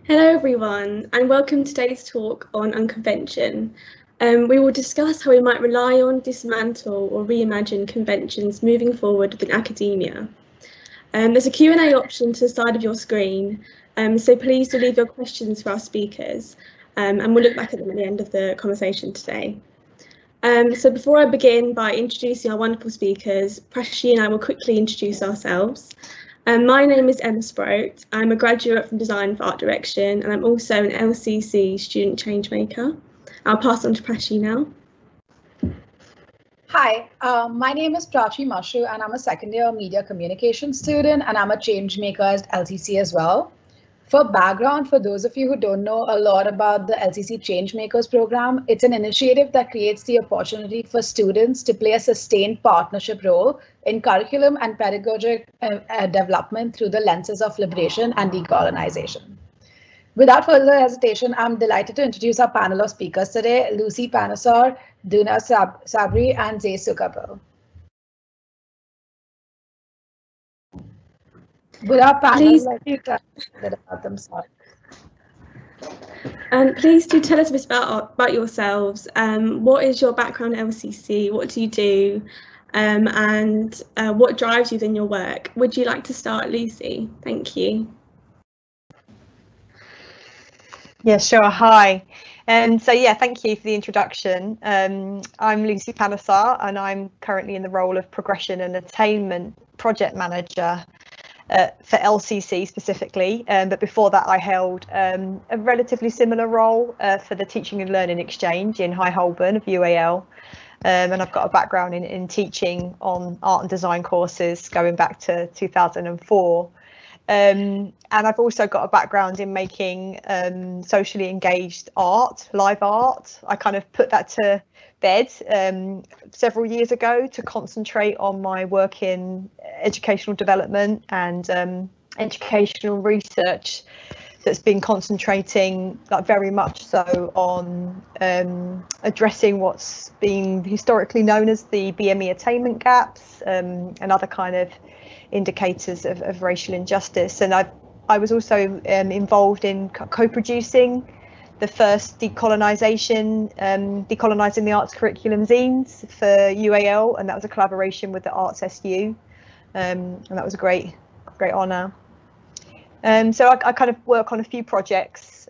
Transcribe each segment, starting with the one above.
Hello everyone, and welcome to today's talk on unconvention. We will discuss how we might rely on, dismantle or reimagine conventions moving forward within academia. There's a Q&A option to the side of your screen, so please do leave your questions for our speakers, and we'll look back at them at the end of the conversation today. So before I begin by introducing our wonderful speakers, Prachee and I will quickly introduce ourselves. My name is Emma Sproat. I'm a graduate from Design for Art Direction, and I'm also an LCC student changemaker. I'll pass on to Prachee now. Hi, my name is Prachee Mashru, and I'm a second year media communication student, and I'm a changemaker at LCC as well. For background, for those of you who don't know a lot about the LCC Changemakers program, it's an initiative that creates the opportunity for students to play a sustained partnership role in curriculum and pedagogic development through the lenses of liberation and decolonization. Without further hesitation, I'm delighted to introduce our panel of speakers today, Lucy Panesar, Duna Sabri, and Zey Suka. Would our panel like to tell about themselves? Please do tell us a bit about yourselves. What is your background at LCC? What do you do? And what drives you in your work? Would you like to start, Lucy? Thank you. Yeah, sure. Hi. So yeah, thank you for the introduction. I'm Lucy Panesar, and I'm currently in the role of Progression and Attainment Project Manager for LCC specifically. But before that, I held a relatively similar role for the Teaching and Learning Exchange in High Holborn of UAL. And I've got a background in teaching on art and design courses going back to 2004. And I've also got a background in making socially engaged art, live art. I kind of put that to bed several years ago to concentrate on my work in educational development and educational research that's been concentrating very much so on addressing what's been historically known as the BME attainment gaps and other kind of indicators of racial injustice. And I was also involved in co-producing the first decolonising the arts curriculum zines for UAL, and that was a collaboration with the Arts SU, and that was a great honour. So I kind of work on a few projects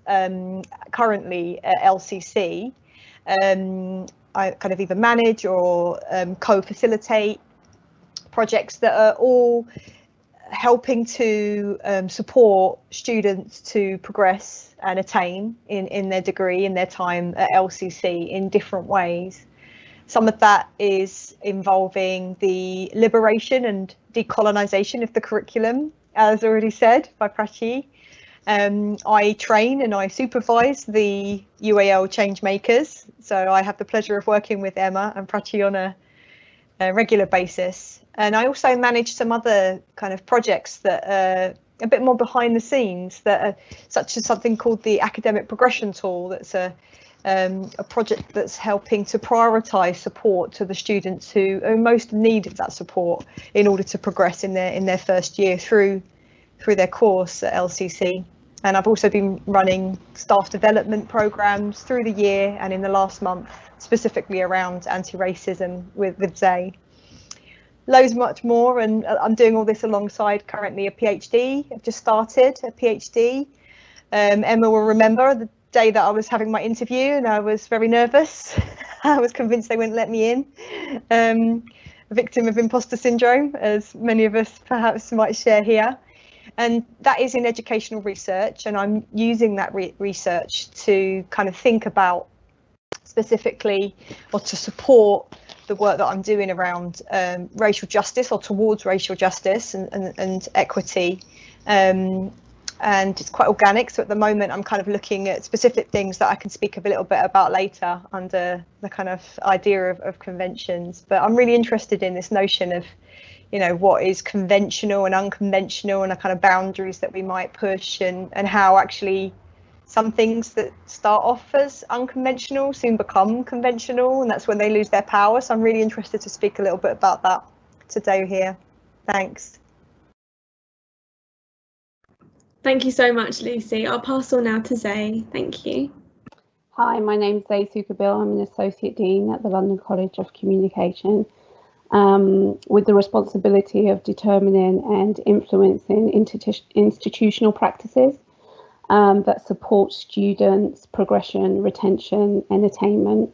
currently at LCC. I kind of either manage or co-facilitate projects that are all helping to support students to progress and attain in their degree, in their time at LCC in different ways. Some of that is involving the liberation and decolonisation of the curriculum, as already said by Prachee. I train and I supervise the UAL Changemakers, so I have the pleasure of working with Emma and Prachee on a regular basis. And I also manage some other kind of projects that are a bit more behind the scenes, that are such as something called the Academic Progression Tool. That's a project that's helping to prioritise support to the students who most need that support in order to progress in their first year through their course at LCC. And I've also been running staff development programmes through the year and in the last month, specifically around anti-racism with Zey. Loads much more, and I'm doing all this alongside currently a PhD. I've just started a PhD. Emma will remember the day that I was having my interview and I was very nervous. I was convinced they wouldn't let me in. A victim of imposter syndrome, as many of us perhaps might share here. And that is in educational research, and I'm using that research to kind of think about specifically, or to support the work that I'm doing around racial justice, or towards racial justice and equity. And it's quite organic, so at the moment I'm kind of looking at specific things that I can speak a little bit about later under the kind of idea of conventions. But I'm really interested in this notion of, you know, what is conventional and unconventional, and the kind of boundaries that we might push, and how actually some things that start off as unconventional soon become conventional, and that's when they lose their power. So I'm really interested to speak a little bit about that today here. Thanks. Thank you so much, Lucy. I'll pass on now to Zey. Thank you. Hi, my name's Zey Suka. I'm an Associate Dean at the London College of Communication, with the responsibility of determining and influencing institutional practices that support students' progression, retention, and attainment.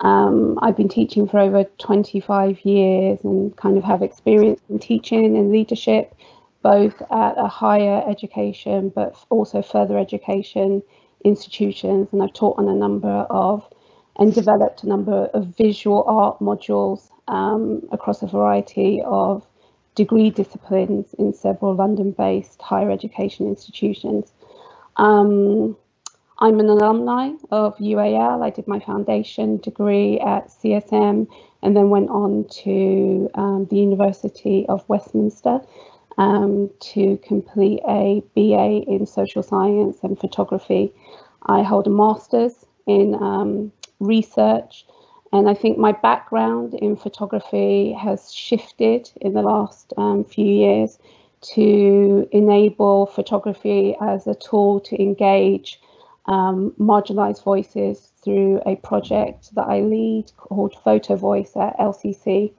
I've been teaching for over 25 years and kind of have experience in teaching and leadership, both at a higher education, but also further education institutions. And I've taught on a number of and developed a number of visual art modules across a variety of degree disciplines in several London-based higher education institutions. I'm an alumni of UAL. I did my foundation degree at CSM and then went on to the University of Westminster to complete a BA in social science and photography. I hold a master's in research, and I think my background in photography has shifted in the last few years to enable photography as a tool to engage marginalised voices through a project that I lead called Photo Voice at LCC,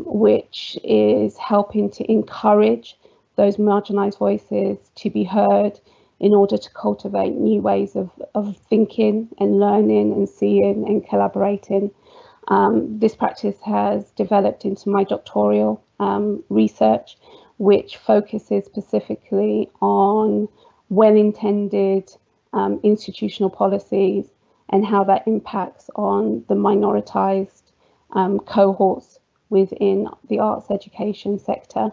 which is helping to encourage those marginalised voices to be heard in order to cultivate new ways of thinking and learning and seeing and collaborating. This practice has developed into my doctoral research, which focuses specifically on well-intended institutional policies and how that impacts on the minoritized cohorts within the arts education sector.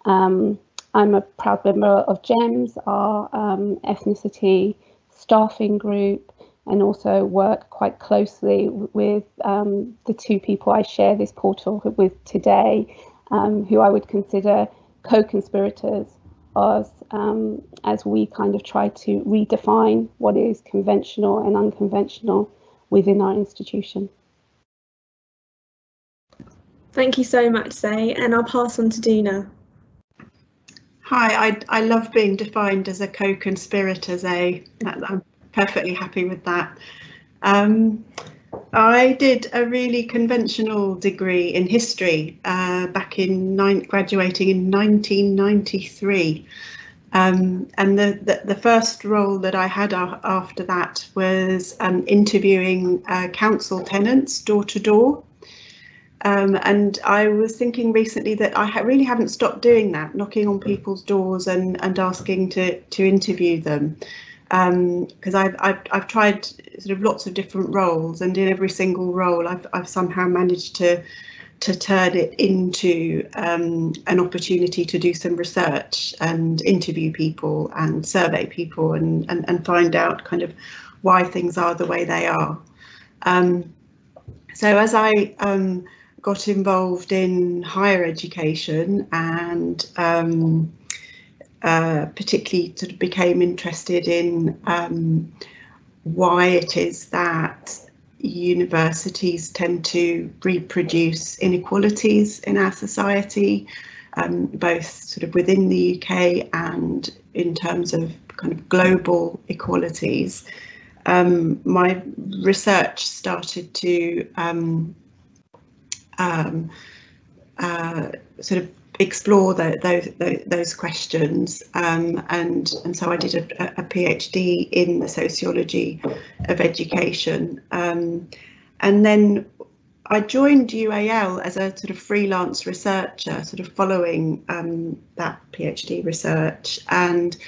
I'm a proud member of GEMS, our ethnicity staffing group, and also work quite closely with the two people I share this portal with today, who I would consider co-conspirators as we kind of try to redefine what is conventional and unconventional within our institution. Thank you so much, Zey, and I'll pass on to Duna. Hi, I love being defined as a co-conspirator, Zey. I'm perfectly happy with that. I did a really conventional degree in history back in graduating in 1993. And the first role that I had after that was interviewing council tenants door to door. And I was thinking recently that I really haven't stopped doing that, knocking on people's doors and asking to interview them. Because I've tried sort of lots of different roles, and in every single role I've somehow managed to turn it into an opportunity to do some research and interview people and survey people and find out kind of why things are the way they are. So as I got involved in higher education and particularly sort of became interested in why it is that universities tend to reproduce inequalities in our society, both sort of within the UK and in terms of kind of global equalities. My research started to sort of explore those questions, and so I did a PhD in the sociology of education, and then I joined UAL as a sort of freelance researcher, sort of following that PhD research, and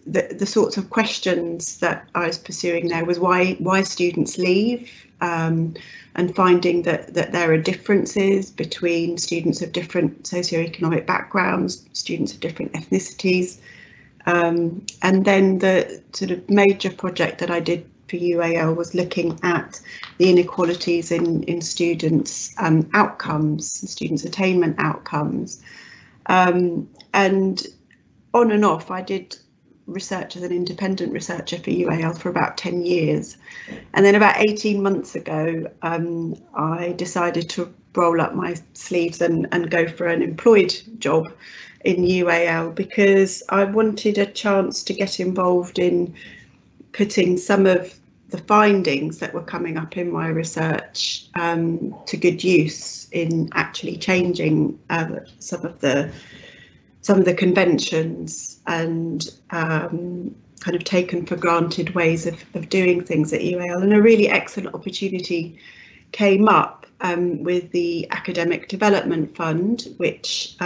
the sorts of questions that I was pursuing there was why students leave, and finding that there are differences between students of different socioeconomic backgrounds, students of different ethnicities. And then the sort of major project that I did for UAL was looking at the inequalities in students' outcomes, students' attainment outcomes. And on and off, I did research as an independent researcher for UAL for about 10 years. And then about 18 months ago, I decided to roll up my sleeves and go for an employed job. in UAL, because I wanted a chance to get involved in putting some of the findings that were coming up in my research to good use in actually changing some of the conventions and kind of taken for granted ways of doing things at UAL. And a really excellent opportunity came up with the Academic Development Fund, which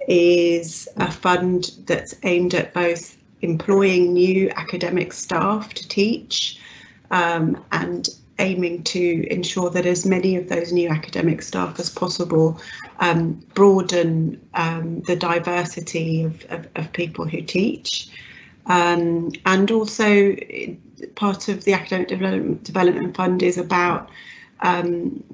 is a fund that's aimed at both employing new academic staff to teach and aiming to ensure that as many of those new academic staff as possible broaden the diversity of people who teach. And also part of the Academic Development Fund is about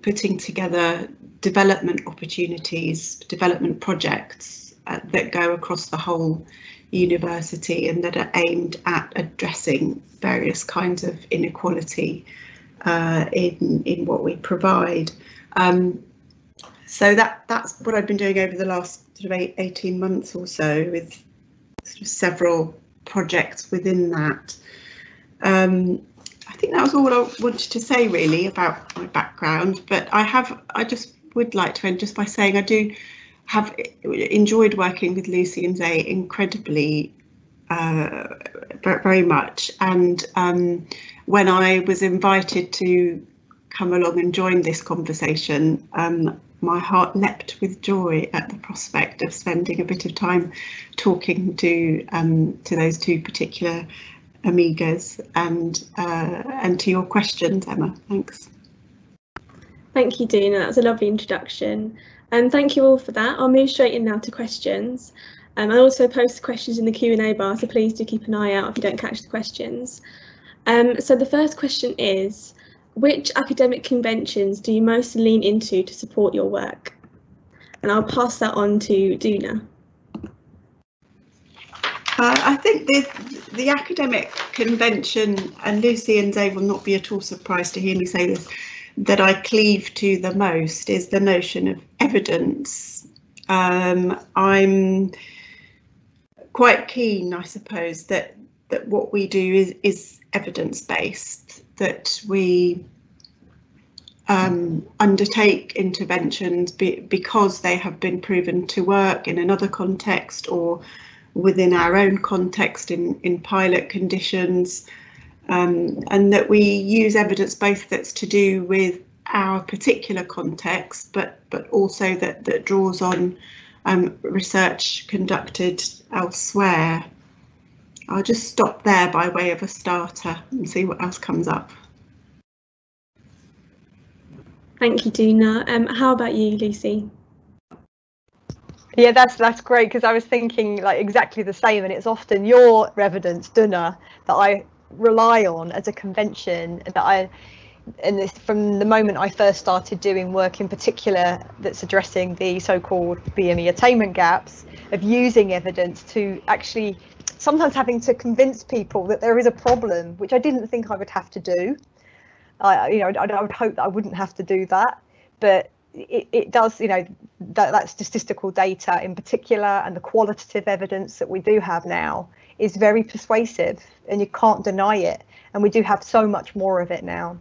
putting together development opportunities, development projects that go across the whole university and that are aimed at addressing various kinds of inequality in what we provide. So that's what I've been doing over the last sort of 18 months or so, with sort of several projects within that. I think that was all I wanted to say really about my background, but I just would like to end just by saying I do have enjoyed working with Lucy and Zey incredibly very much, and when I was invited to come along and join this conversation, my heart leapt with joy at the prospect of spending a bit of time talking to those two particular amigas and to your questions, Emma. Thanks. Thank you, Duna. That was a lovely introduction. And thank you all for that. I'll move straight in now to questions. I also post questions in the Q&A bar, so please do keep an eye out if you don't catch the questions. So the first question is, which academic conventions do you most lean into to support your work? And I'll pass that on to Duna. I think the academic convention, and Lucy and Zey will not be at all surprised to hear me say this, that I cleave to the most is the notion of evidence. I'm quite keen, I suppose, that what we do is evidence-based, that we undertake interventions because they have been proven to work in another context or within our own context in pilot conditions, and that we use evidence both that's to do with our particular context, but also that draws on research conducted elsewhere. I'll just stop there by way of a starter and see what else comes up. Thank you, Duna. How about you, Lucy? Yeah, that's great, because I was thinking like exactly the same, and it's often your evidence, Duna, that I rely on as a convention, and from the moment I first started doing work in particular that's addressing the so-called BME attainment gaps, of using evidence to actually sometimes having to convince people that there is a problem, which I didn't think I would have to do. I would hope that I wouldn't have to do that, but it does, that statistical data in particular and the qualitative evidence that we do have now is very persuasive, and you can't deny it, and we do have so much more of it now.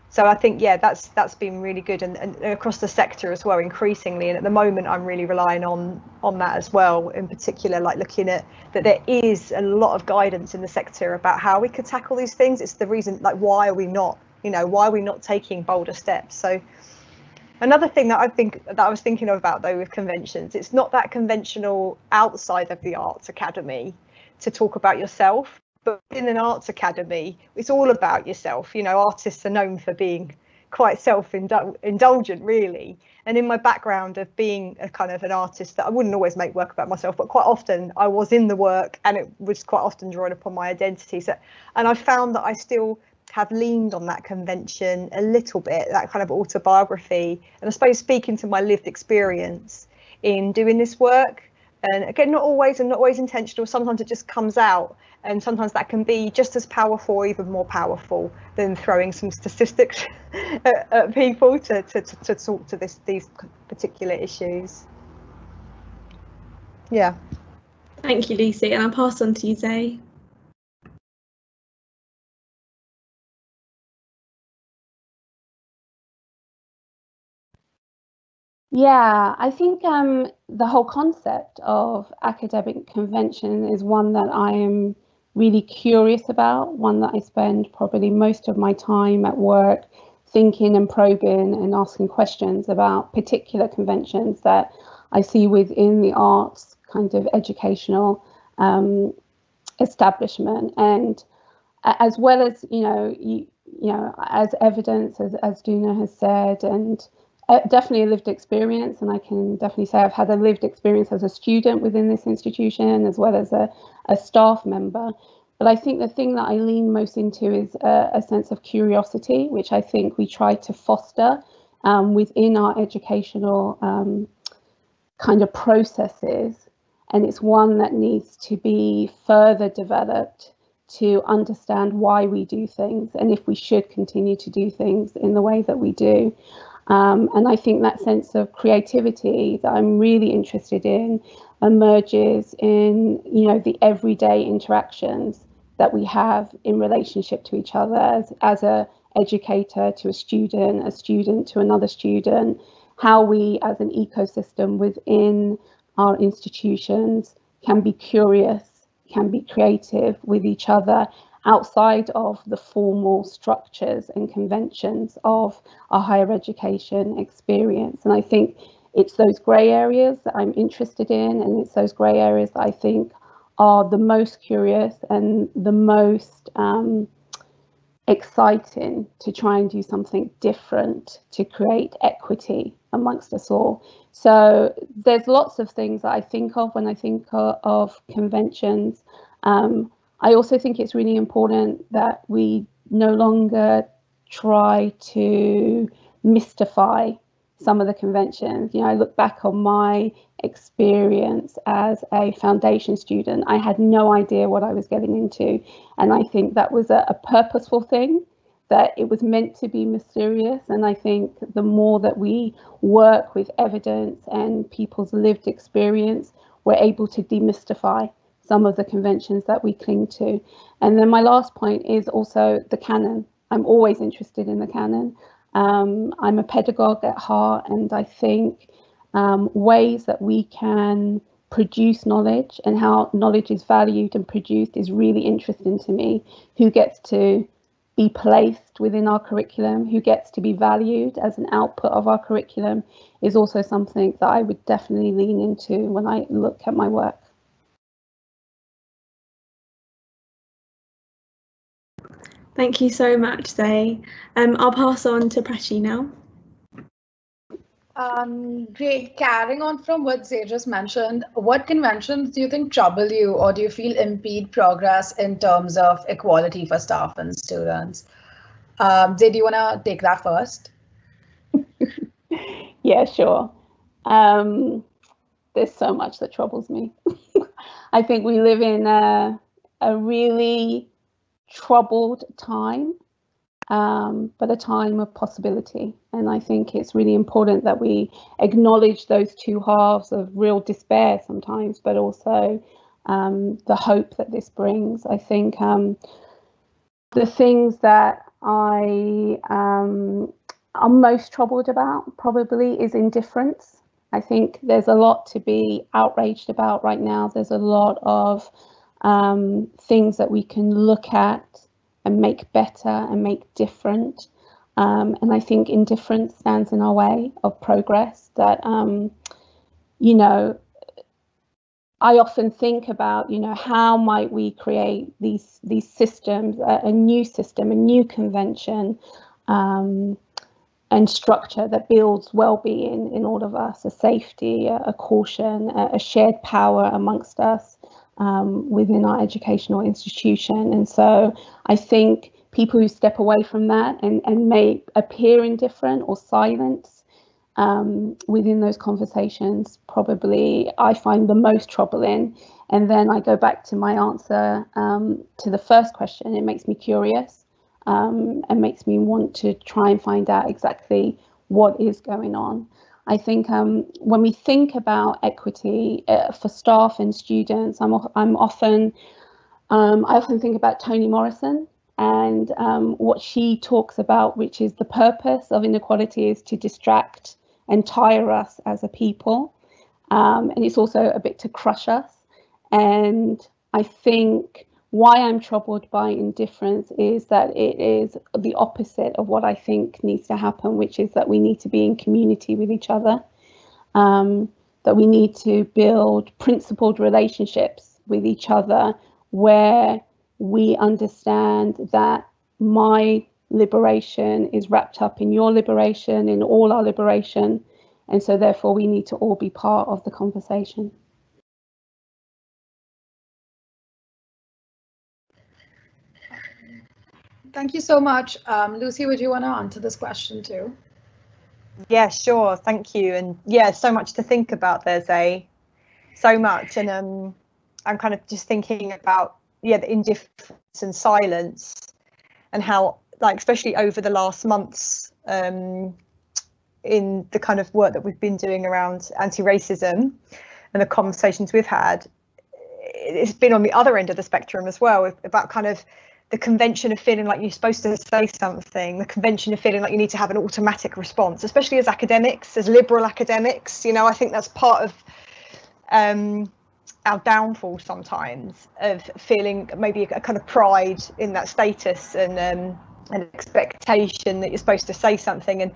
So I think, yeah, that's been really good, and across the sector as well, increasingly, and at the moment I'm really relying on that as well, in particular, like looking at that there is a lot of guidance in the sector about how we could tackle these things. It's the reason, like, why are we not taking bolder steps? So another thing that I was thinking about though with conventions, it's not that conventional outside of the arts academy to talk about yourself, but in an arts academy it's all about yourself. Artists are known for being quite self-indulgent really, and in my background of being a kind of an artist, that I wouldn't always make work about myself, but quite often I was in the work and it was quite often drawing upon my identity. So, and I found that I still have leaned on that convention a little bit, that kind of autobiography, and I suppose speaking to my lived experience in doing this work. And again, not always intentional, sometimes it just comes out, and sometimes that can be just as powerful or even more powerful than throwing some statistics at people to talk to these particular issues. Yeah. Thank you, Lucy, and I'll pass on to you, Zey. Yeah, I think the whole concept of academic convention is one that I am really curious about, one that I spend probably most of my time at work thinking and probing and asking questions about particular conventions that I see within the arts kind of educational establishment. And as well as, you know, as evidence, as Duna has said, and definitely a lived experience, and I can definitely say I've had a lived experience as a student within this institution as well as a staff member. But I think the thing that I lean most into is a sense of curiosity, which I think we try to foster within our educational kind of processes. And it's one that needs to be further developed to understand why we do things and if we should continue to do things in the way that we do. And I think that sense of creativity that I'm really interested in emerges in, you know, the everyday interactions that we have in relationship to each other as a educator to a student to another student, how we as an ecosystem within our institutions can be curious, can be creative with each other outside of the formal structures and conventions of a higher education experience. And I think it's those grey areas that I'm interested in, and it's those grey areas that I think are the most curious and the most exciting to try and do something different to create equity amongst us all. So there's lots of things that I think of when I think of conventions. I also think it's really important that we no longer try to mystify some of the conventions. You know, I look back on my experience as a foundation student. I had no idea what I was getting into. And I think that was a purposeful thing, that it was meant to be mysterious. And I think the more that we work with evidence and people's lived experience, we're able to demystify some of the conventions that we cling to. And then my last point is also the canon. I'm always interested in the canon. I'm a pedagogue at heart, and I think ways that we can produce knowledge and how knowledge is valued and produced is really interesting to me. Who gets to be placed within our curriculum, who gets to be valued as an output of our curriculum is also something that I would definitely lean into when I look at my work. Thank you so much, Zey. I'll pass on to Prachee now. Great. Carrying on from what Zey just mentioned, what conventions do you think trouble you, or do you feel impede progress in terms of equality for staff and students? Zey, do you want to take that first? Yeah, sure. There's so much that troubles me. I think we live in a really troubled time, but a time of possibility. And I think it's really important that we acknowledge those two halves of real despair sometimes, but also the hope that this brings. I think the things that I am most troubled about probably is indifference. I think there's a lot to be outraged about right now. There's a lot of things that we can look at and make better and make different. And I think indifference stands in our way of progress. That, you know, I often think about, you know, how might we create these systems, a new system, a new convention, and structure that builds well-being in all of us, a safety, a caution, a shared power amongst us within our educational institution. And so I think people who step away from that and may appear indifferent or silent within those conversations, probably I find the most troubling. And then I go back to my answer to the first question. It makes me curious and makes me want to try and find out exactly what is going on. I think when we think about equity for staff and students, I often think about Toni Morrison and what she talks about, which is the purpose of inequality is to distract and tire us as a people. And it's also a bit to crush us. And I think why I'm troubled by indifference is that it is the opposite of what I think needs to happen, which is that we need to be in community with each other, that we need to build principled relationships with each other where we understand that my liberation is wrapped up in your liberation, in all our liberation. And so therefore we need to all be part of the conversation. Thank you so much. Lucy, would you want to answer this question too? Yeah, sure. Thank you. And yeah, so much to think about there, Zey. So much. And I'm kind of just thinking about, yeah, the indifference and silence and how, like, especially over the last months in the kind of work that we've been doing around anti-racism and the conversations we've had, it's been on the other end of the spectrum as well, about kind of the convention of feeling like you're supposed to say something, the convention of feeling like you need to have an automatic response, especially as academics, as liberal academics. You know, I think that's part of our downfall sometimes, of feeling maybe a kind of pride in that status and an expectation that you're supposed to say something. And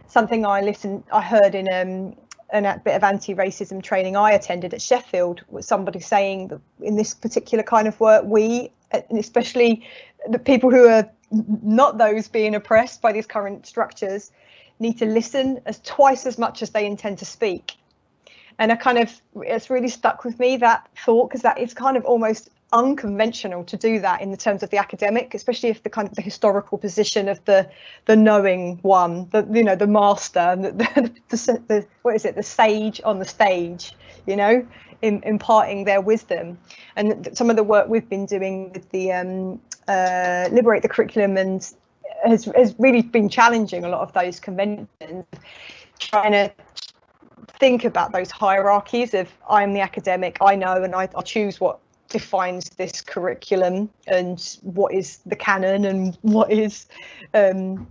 something I heard in a bit of anti-racism training I attended at Sheffield was somebody saying that in this particular kind of work, we, and especially the people who are not those being oppressed by these current structures, need to listen twice as much as they intend to speak. And it's really stuck with me, that thought, because that is kind of almost unconventional to do that in the terms of the academic, especially if the kind of the historical position of the knowing one, the master, the what is it, the sage on the stage, you know, imparting their wisdom. And some of the work we've been doing with the Liberate the Curriculum and has really been challenging a lot of those conventions, trying to think about those hierarchies of I'm the academic, I know, and I choose what defines this curriculum and what is the canon and what is the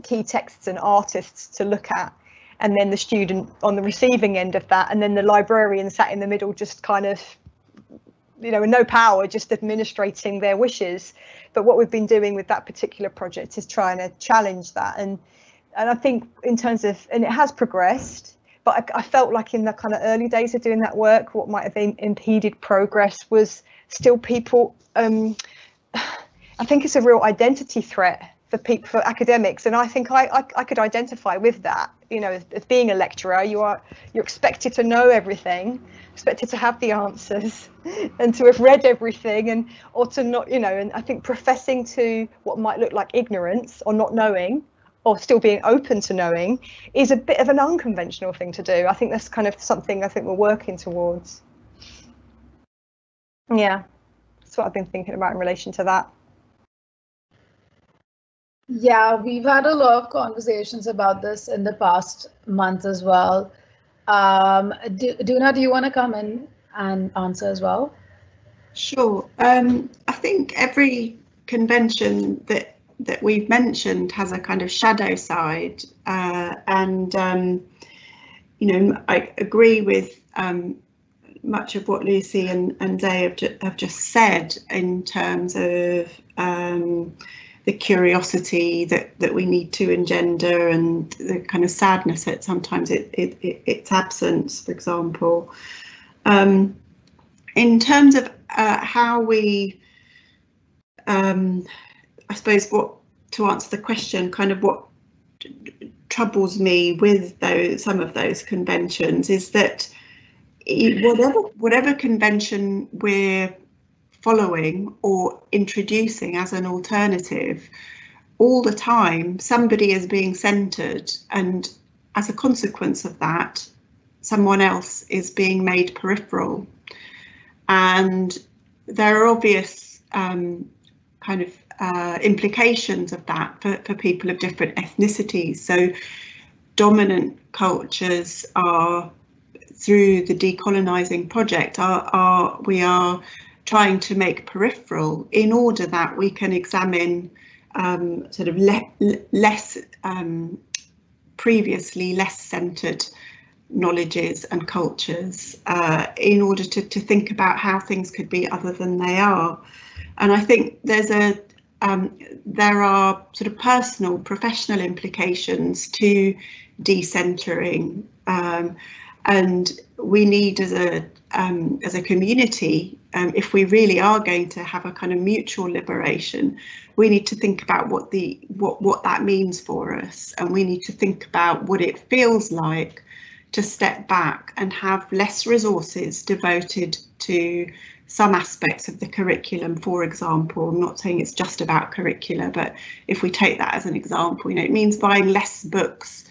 key texts and artists to look at, and then the student on the receiving end of that, and then the librarian sat in the middle, just kind of, you know, with no power, just administrating their wishes. But what we've been doing with that particular project is trying to challenge that, and I think in terms of, and it has progressed, but I felt like in the kind of early days of doing that work, what might have impeded progress was still people. I think it's a real identity threat for academics, and I think I could identify with that. You know, as being a lecturer, you're expected to know everything, expected to have the answers, and to have read everything, or to not, you know. And I think professing to what might look like ignorance or not knowing, or still being open to knowing, is a bit of an unconventional thing to do. I think that's kind of something I think we're working towards. Yeah, that's what I've been thinking about in relation to that. Yeah, we've had a lot of conversations about this in the past month as well. Duna, do you want to come in and answer as well? Sure. I think every convention that we've mentioned has a kind of shadow side, and you know, I agree with much of what Lucy and Zey have just said in terms of the curiosity that we need to engender, and the kind of sadness that sometimes its absence, for example. In terms of how we, I suppose, to answer the question, kind of what troubles me with some of those conventions is that whatever convention we're following or introducing as an alternative, all the time somebody is being centred, and as a consequence of that, someone else is being made peripheral. And there are obvious kind of implications of that for people of different ethnicities. So dominant cultures are, through the decolonising project, we are trying to make peripheral in order that we can examine sort of less previously less centred knowledges and cultures, in order to think about how things could be other than they are. And I think there are sort of personal, professional implications to decentering, and we need, as a community, if we really are going to have a kind of mutual liberation, we need to think about what that means for us, and we need to think about what it feels like to step back and have less resources devoted to some aspects of the curriculum. For example, I'm not saying it's just about curricula, but if we take that as an example, it means buying less books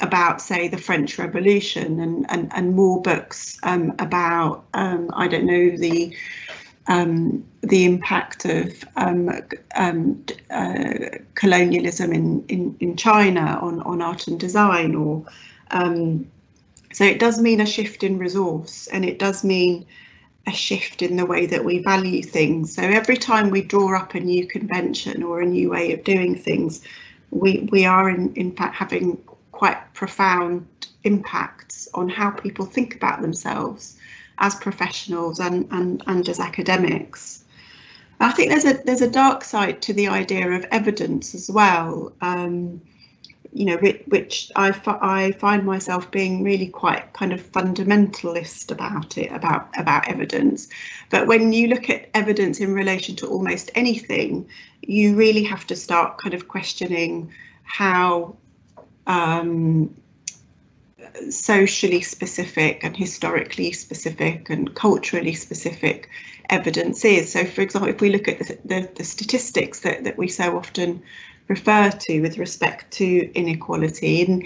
about, say, the French Revolution, and more books about, I don't know, the impact of colonialism in China on art and design, or so it does mean a shift in resource, and it does mean a shift in the way that we value things. So every time we draw up a new convention or a new way of doing things, we are in fact having quite profound impacts on how people think about themselves as professionals and as academics. I think there's a dark side to the idea of evidence as well, which I find myself being really quite kind of fundamentalist about it, about evidence. But when you look at evidence in relation to almost anything, you really have to start kind of questioning how socially specific and historically specific and culturally specific evidence is. So, for example, if we look at the statistics that we so often refer to with respect to inequality, and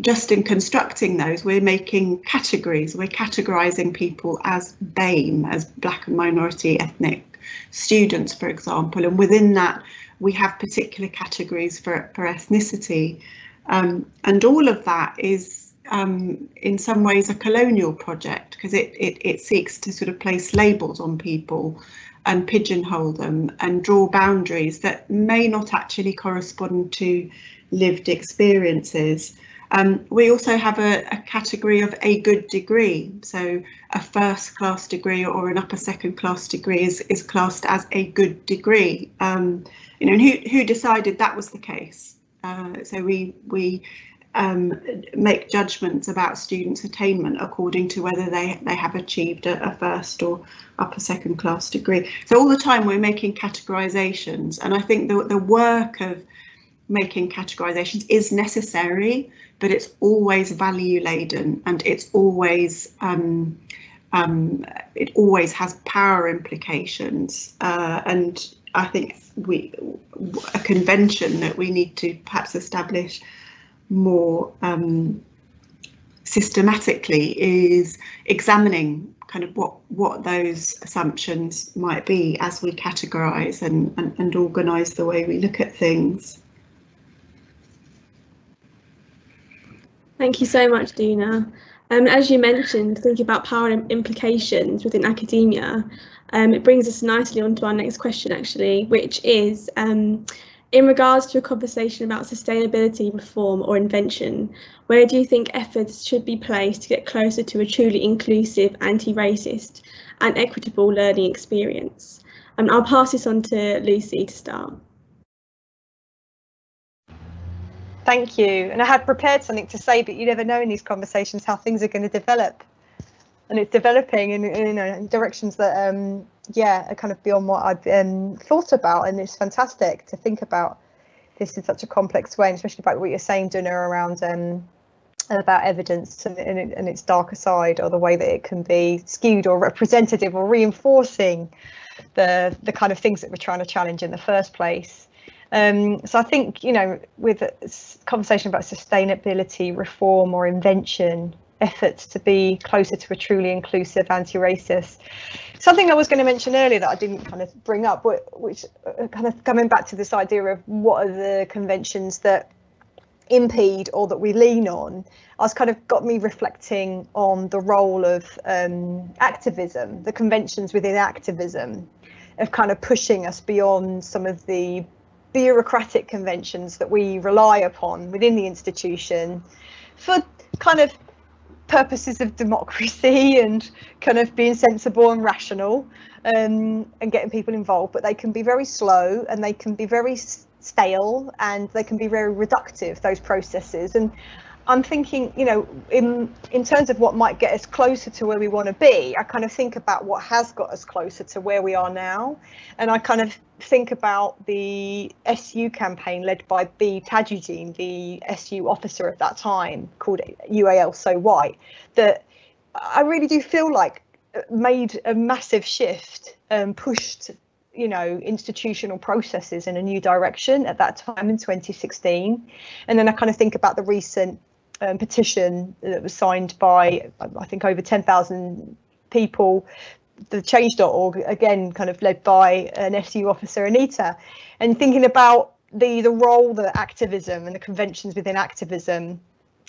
just in constructing those, we're making categories. We're categorising people as BAME, as Black and minority ethnic students, for example, and within that we have particular categories for ethnicity, and all of that is in some ways a colonial project, because it seeks to sort of place labels on people and pigeonhole them and draw boundaries that may not actually correspond to lived experiences. We also have a category of a good degree, so a first class degree or an upper second class degree is classed as a good degree, and who decided that was the case? So we make judgments about students' attainment according to whether they have achieved a first or upper second class degree. So all the time we're making categorisations, and I think the work of making categorisations is necessary, but it's always value laden, and it's always it always has power implications, and I think a convention that we need to perhaps establish more systematically is examining kind of what those assumptions might be as we categorise and organise the way we look at things. Thank you so much, Duna. As you mentioned, thinking about power implications within academia, it brings us nicely onto our next question, actually, which is in regards to a conversation about sustainability, reform or invention, where do you think efforts should be placed to get closer to a truly inclusive, anti-racist and equitable learning experience? I'll pass this on to Lucy to start. Thank you. And I had prepared something to say, but you never know in these conversations how things are going to develop. And it's developing in directions that, are kind of beyond what I've thought about. And it's fantastic to think about this in such a complex way, and especially about what you're saying, Duna, around about evidence and its darker side, or the way that it can be skewed or representative or reinforcing the kind of things that we're trying to challenge in the first place. So I think, with a conversation about sustainability, reform or invention, efforts to be closer to a truly inclusive, anti-racist. Something I was going to mention earlier that I didn't kind of bring up, which kind of coming back to this idea of what are the conventions that impede or that we lean on, has kind of got me reflecting on the role of activism, the conventions within activism, of kind of pushing us beyond some of the bureaucratic conventions that we rely upon within the institution for kind of purposes of democracy and kind of being sensible and rational, and getting people involved. But they can be very slow, and they can be very stale, and they can be very reductive, those processes. And I'm thinking, you know, in terms of what might get us closer to where we want to be, I kind of think about what has got us closer to where we are now. And I kind of think about the SU campaign led by B. Tajuddin, the SU officer of that time, called UAL So White, that I really do feel like made a massive shift, pushed, you know, institutional processes in a new direction at that time in 2016. And then I kind of think about the recent petition that was signed by, I think, over 10,000 people, the change.org, again kind of led by an SU officer, Anita, and thinking about the role that activism and the conventions within activism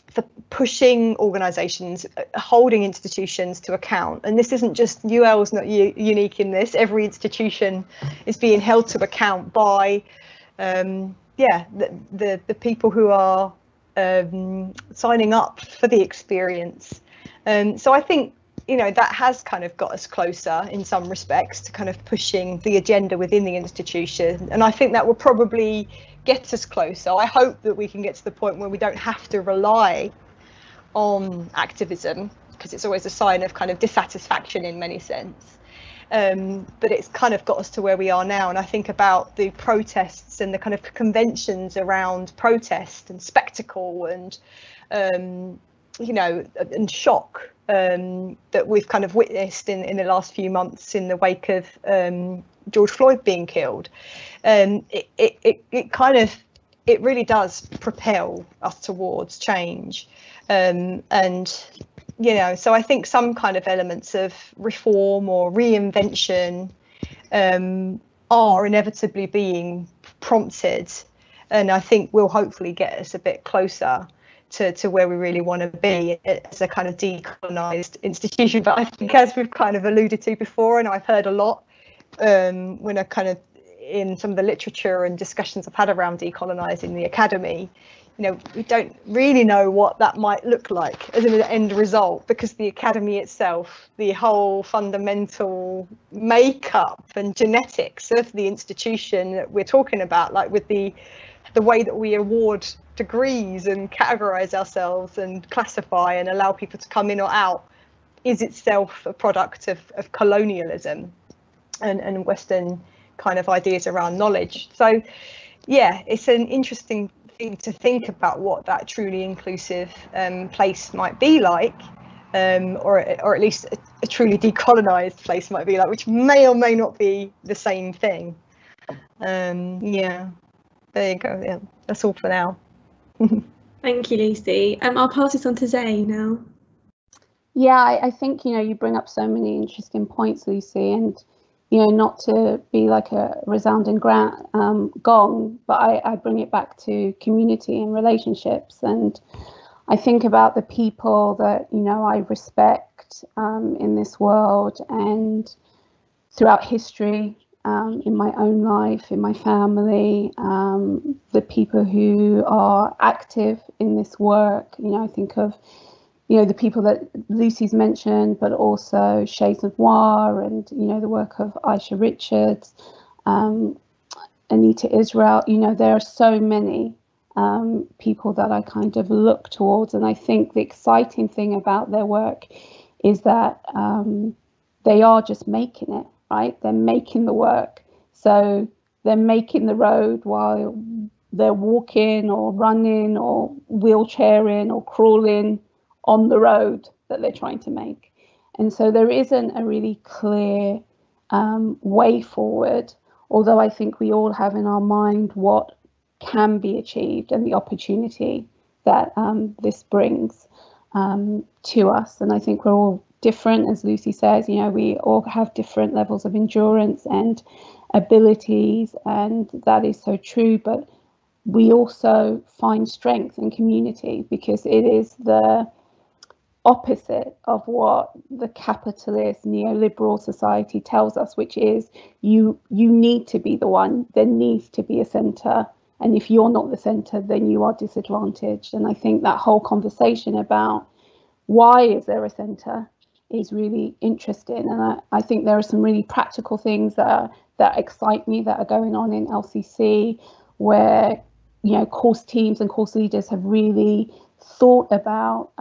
for pushing organisations, holding institutions to account. And this isn't just, UL is not unique in this. Every institution is being held to account by the people who are signing up for the experience. So I think, you know, that has kind of got us closer in some respects to kind of pushing the agenda within the institution. And I think that will probably get us closer. I hope that we can get to the point where we don't have to rely on activism, because it's always a sign of kind of dissatisfaction in many sense. But it's kind of got us to where we are now. And I think about the protests and the kind of conventions around protest and spectacle and, you know, and shock that we've kind of witnessed in the last few months in the wake of George Floyd being killed. It kind of, it really does propel us towards change. And you know, so I think some kind of elements of reform or reinvention are inevitably being prompted, and I think will hopefully get us a bit closer to where we really want to be as a kind of decolonised institution. But I think, as we've kind of alluded to before, and I've heard a lot when I kind of in some of the literature and discussions I've had around decolonising the academy, you know, we don't really know what that might look like as an end result, because the academy itself, the whole fundamental makeup and genetics of the institution that we're talking about, like with the way that we award degrees and categorise ourselves and classify and allow people to come in or out, is itself a product of colonialism and Western kind of ideas around knowledge. So yeah, it's an interesting thing to think about what that truly inclusive place might be like, or at least a truly decolonised place might be like, which may or may not be the same thing. Yeah, there you go. Yeah, that's all for now. Thank you, Lucy. I'll pass this on to Zey now. Yeah, I think, you know, you bring up so many interesting points, Lucy, and, you know, not to be like a resounding gong, but I bring it back to community and relationships. And I think about the people that, you know, I respect in this world and throughout history, in my own life, in my family, the people who are active in this work. You know, I think of, you know, the people that Lucy's mentioned, but also Shades Noir and, you know, the work of Aisha Richards, Anita Israel. You know, there are so many people that I kind of look towards. And I think the exciting thing about their work is that they are just making it, right? They're making the work. So they're making the road while they're walking or running or wheelchairing or crawling on the road that they're trying to make. And so there isn't a really clear way forward, although I think we all have in our mind what can be achieved and the opportunity that this brings to us. And I think we're all different, as Lucy says, you know, we all have different levels of endurance and abilities, and that is so true. But we also find strength in community, because it is the opposite of what the capitalist neoliberal society tells us, which is you need to be the one, there needs to be a centre, and if you're not the centre, then you are disadvantaged. And I think that whole conversation about why is there a centre is really interesting, and I think there are some really practical things that excite me that are going on in LCC, where, you know, course teams and course leaders have really thought about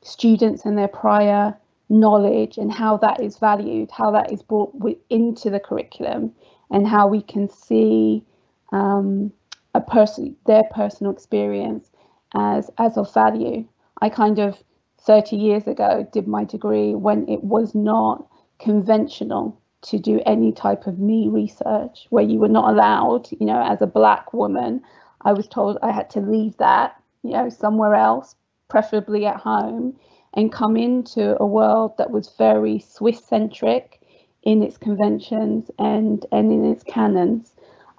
students and their prior knowledge and how that is valued, how that is brought into the curriculum, and how we can see their personal experience as of value. I kind of 30 years ago did my degree when it was not conventional to do any type of me research, where you were not allowed, you know, as a Black woman, I was told I had to leave that, you know, somewhere else, preferably at home, and come into a world that was very Swiss-centric in its conventions and in its canons.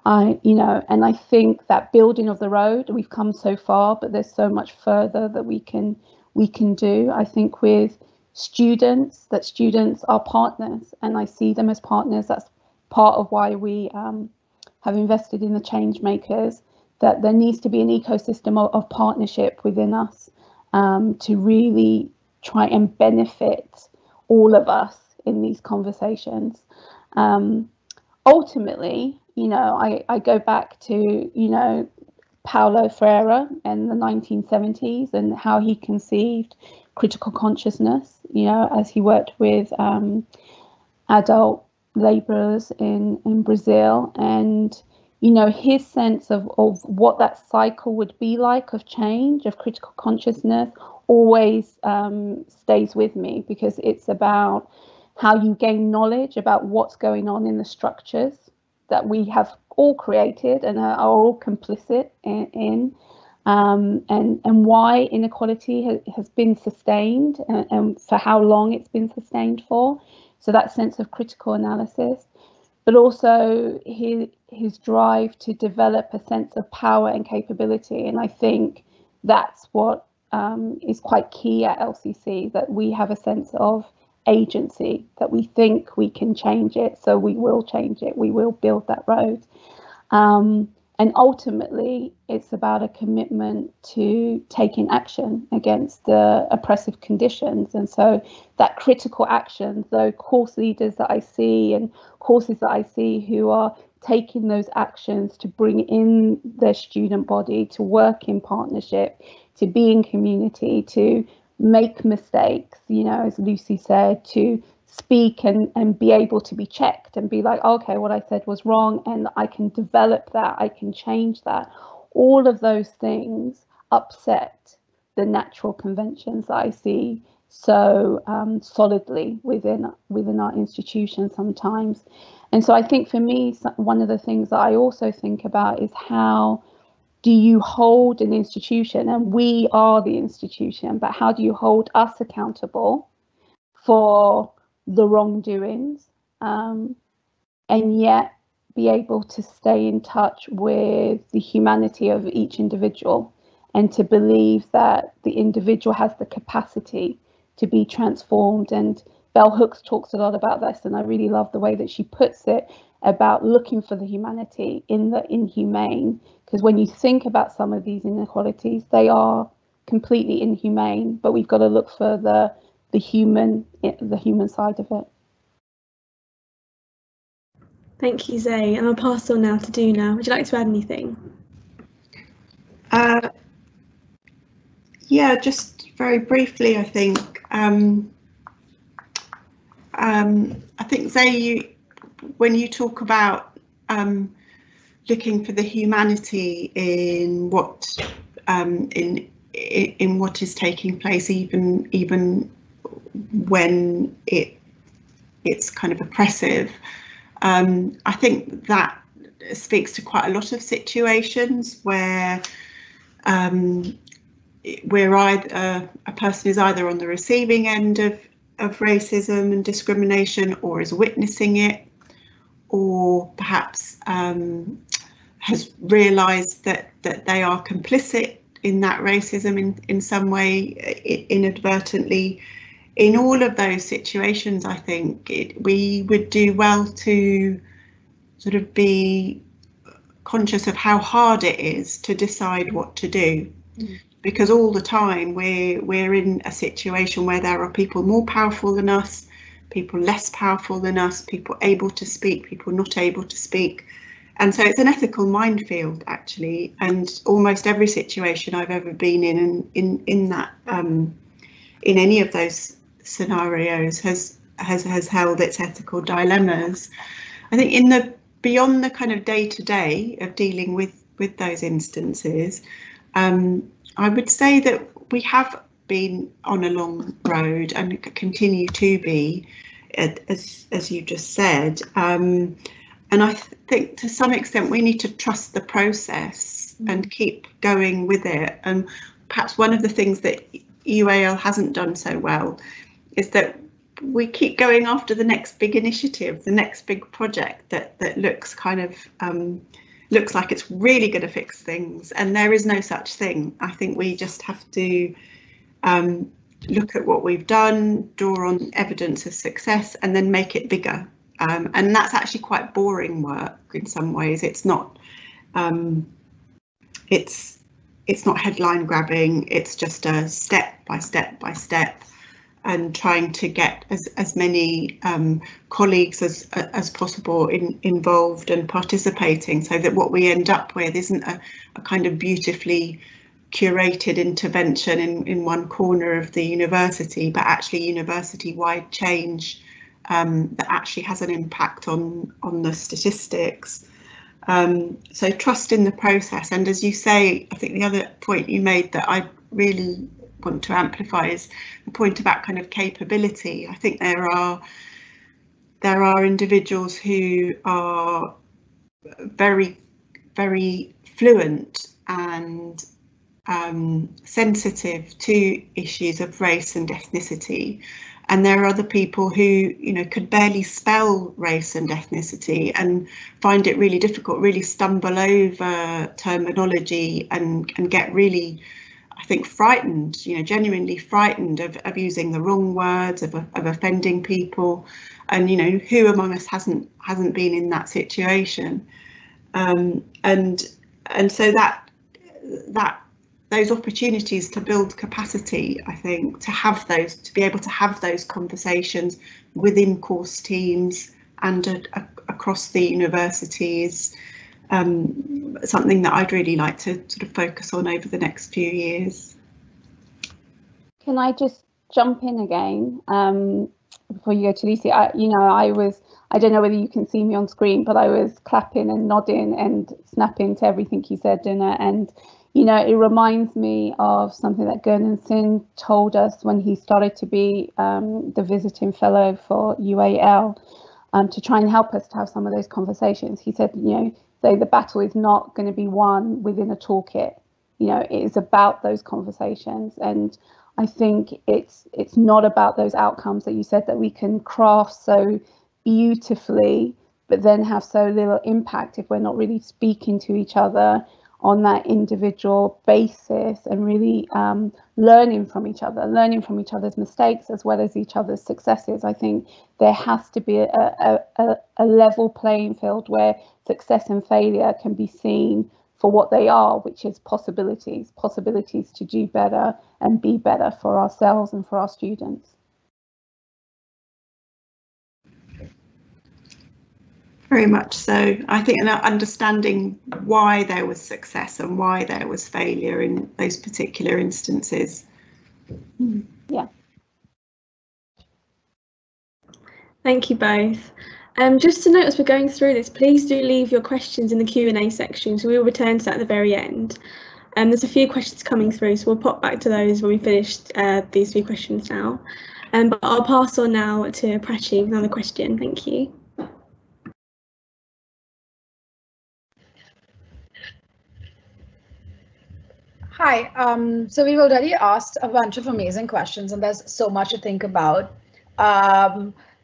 You know, and I think that building of the road, we've come so far, but there's so much further that we can do. I think with students, that students are partners, and I see them as partners. That's part of why we have invested in the Changemakers, that there needs to be an ecosystem of partnership within us to really try and benefit all of us in these conversations. Ultimately, you know, I go back to, you know, Paulo Freire in the 1970s and how he conceived critical consciousness, you know, as he worked with adult labourers in Brazil, and, you know, his sense of what that cycle would be like of change, of critical consciousness, always stays with me, because it's about how you gain knowledge about what's going on in the structures that we have all created and are all complicit in, and why inequality has been sustained, and for how long it's been sustained for. So that sense of critical analysis, but also his drive to develop a sense of power and capability. And I think that's what is quite key at LCC, that we have a sense of agency, that we think we can change it, so we will change it, we will build that road. And ultimately, it's about a commitment to taking action against the oppressive conditions. And so that critical action, though course leaders that I see and courses that I see who are taking those actions to bring in their student body, to work in partnership, to be in community, to make mistakes, you know, as Lucy said, to speak and be able to be checked and be like, okay, what I said was wrong, and I can develop that, I can change that. All of those things upset the natural conventions that I see so solidly within our institution sometimes. And so I think for me, one of the things that I also think about is how do you hold an institution, and we are the institution, but how do you hold us accountable for the wrongdoings, and yet be able to stay in touch with the humanity of each individual, and to believe that the individual has the capacity to be transformed. And Bell Hooks talks a lot about this, and I really love the way that she puts it about looking for the humanity in the inhumane, because when you think about some of these inequalities, they are completely inhumane, but we've got to look for the human side of it. Thank you, Zey, and I'll pass on now to Duna. Would you like to add anything? Yeah, just very briefly, I think. I think, Zey, when you talk about looking for the humanity in what in what is taking place, even when it's kind of oppressive, I think that speaks to quite a lot of situations where a person is either on the receiving end of racism and discrimination, or is witnessing it, or perhaps has realised that they are complicit in that racism in some way, inadvertently. In all of those situations, I think we would do well to sort of be conscious of how hard it is to decide what to do, because all the time we're in a situation where there are people more powerful than us, people less powerful than us, people able to speak, people not able to speak. And so it's an ethical minefield, actually, and almost every situation I've ever been in that in any of those scenarios has held its ethical dilemmas. I think in the beyond the kind of day-to-day of dealing with those instances, I would say that we have been on a long road and continue to be, as you just said. And I think to some extent we need to trust the process and keep going with it. And perhaps one of the things that UAL hasn't done so well is that we keep going after the next big initiative, the next big project that looks kind of looks like it's really going to fix things, and there is no such thing. I think we just have to look at what we've done, draw on evidence of success, and then make it bigger. And that's actually quite boring work in some ways. It's not it's not headline grabbing. It's just a step by step by step, and trying to get as many colleagues as possible involved and participating, so that what we end up with isn't a kind of beautifully curated intervention in one corner of the university, but actually university-wide change that actually has an impact on the statistics. So trust in the process. And as you say, I think the other point you made that I really want to amplify is the point about kind of capability. I think there are individuals who are very, very fluent and sensitive to issues of race and ethnicity, and there are other people who, you know, could barely spell race and ethnicity and find it really difficult, really stumble over terminology and get really, I think, frightened, you know, genuinely frightened of using the wrong words, of offending people. And, you know, who among us hasn't been in that situation? And so that those opportunities to build capacity, I think, to be able to have those conversations within course teams and across the universities, something that I'd really like to sort of focus on over the next few years. Can I just jump in again before you go to Lucy? I don't know whether you can see me on screen, but I was clapping and nodding and snapping to everything you said, Duna. And, you know, it reminds me of something that Gurnan Singh told us when he started to be the visiting fellow for UAL, to try and help us to have some of those conversations. He said, you know, the battle is not going to be won within a toolkit. You know, it is about those conversations. And I think it's not about those outcomes that you said that we can craft so beautifully, but then have so little impact if we're not really speaking to each other on that individual basis and really learning from each other's mistakes as well as each other's successes. I think there has to be a level playing field where success and failure can be seen for what they are, which is possibilities to do better and be better for ourselves and for our students. Very much so. I think understanding why there was success and why there was failure in those particular instances. Yeah. Thank you both. Just to note as we're going through this, please do leave your questions in the Q&A section, so we will return to that at the very end. There's a few questions coming through, so we'll pop back to those when we finish these few questions now. But I'll pass on now to Prachee, another question. Thank you. Hi, so we've already asked a bunch of amazing questions and there's so much to think about.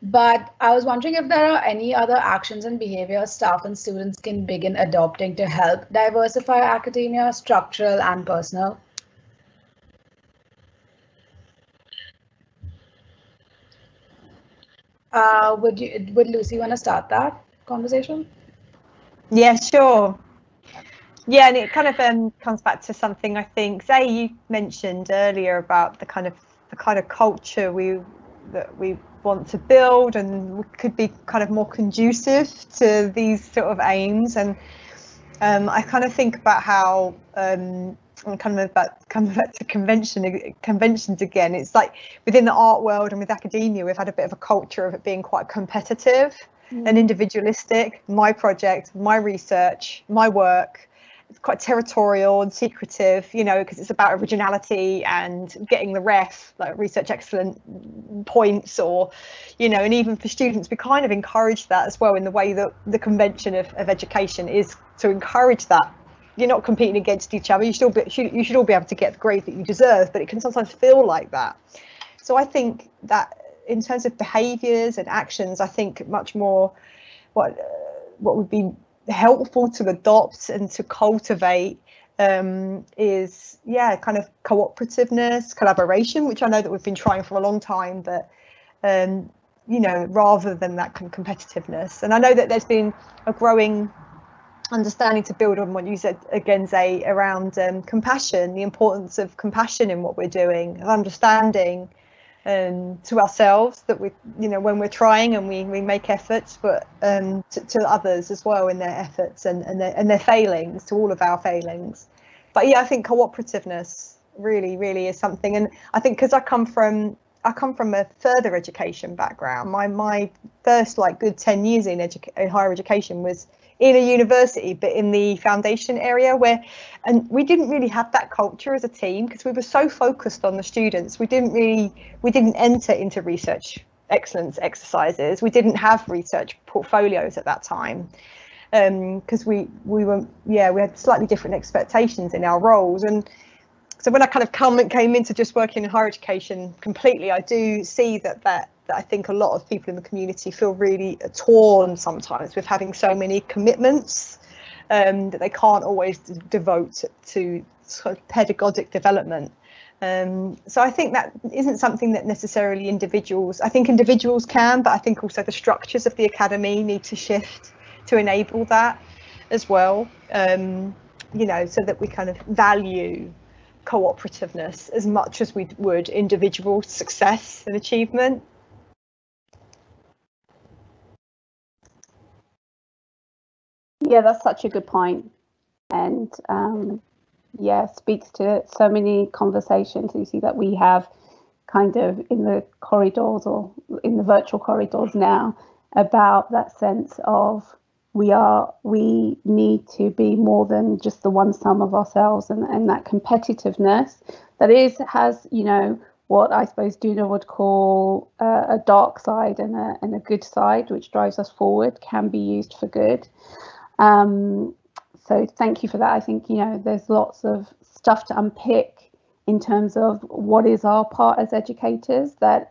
But I was wondering if there are any other actions and behaviors staff and students can begin adopting to help diversify academia, structural and personal. Would Lucy want to start that conversation? Yeah, sure. Yeah, and it kind of comes back to something I think Zey, you mentioned earlier about the kind of culture that we want to build, and could be kind of more conducive to these sort of aims. And I kind of think about how I'm coming back to conventions again. It's like within the art world and with academia, we've had a bit of a culture of it being quite competitive and individualistic. My project, my research, my work. It's quite territorial and secretive, you know, because it's about originality and getting the ref, like research excellent points, or, you know, and even for students, we kind of encourage that as well in the way that the convention of education is to encourage that. You're not competing against each other. You should all be able to get the grade that you deserve, but it can sometimes feel like that. So I think that in terms of behaviours and actions, I think much more what would be helpful to adopt and to cultivate is kind of cooperativeness, collaboration, which I know that we've been trying for a long time, but you know, rather than that kind of competitiveness. And I know that there's been a growing understanding, to build on what you said again, Zey, around compassion, the importance of compassion in what we're doing, of understanding to ourselves that we, you know, when we're trying and we make efforts, but to others as well in their efforts and their failings, to all of our failings. But yeah, I think cooperativeness really is something. And I think because I come from a further education background, my first like good 10 years in higher education was in a university, but in the foundation area, and we didn't really have that culture as a team because we were so focused on the students. We didn't enter into research excellence exercises. We didn't have research portfolios at that time because we had slightly different expectations in our roles. And so when I kind of came into just working in higher education completely, I do see that I think a lot of people in the community feel really torn sometimes with having so many commitments that they can't always devote to sort of pedagogic development. So I think that isn't something that necessarily individuals can, but I think also the structures of the academy need to shift to enable that as well, you know, so that we kind of value cooperativeness as much as we would individual success and achievement. Yeah, that's such a good point. And speaks to so many conversations you see that we have kind of in the corridors or in the virtual corridors now about that sense of we need to be more than just the one sum of ourselves, and that competitiveness that has, you know, what I suppose Duna would call a dark side and a good side, which drives us forward, can be used for good. So thank you for that. I think, you know, there's lots of stuff to unpick in terms of what is our part as educators that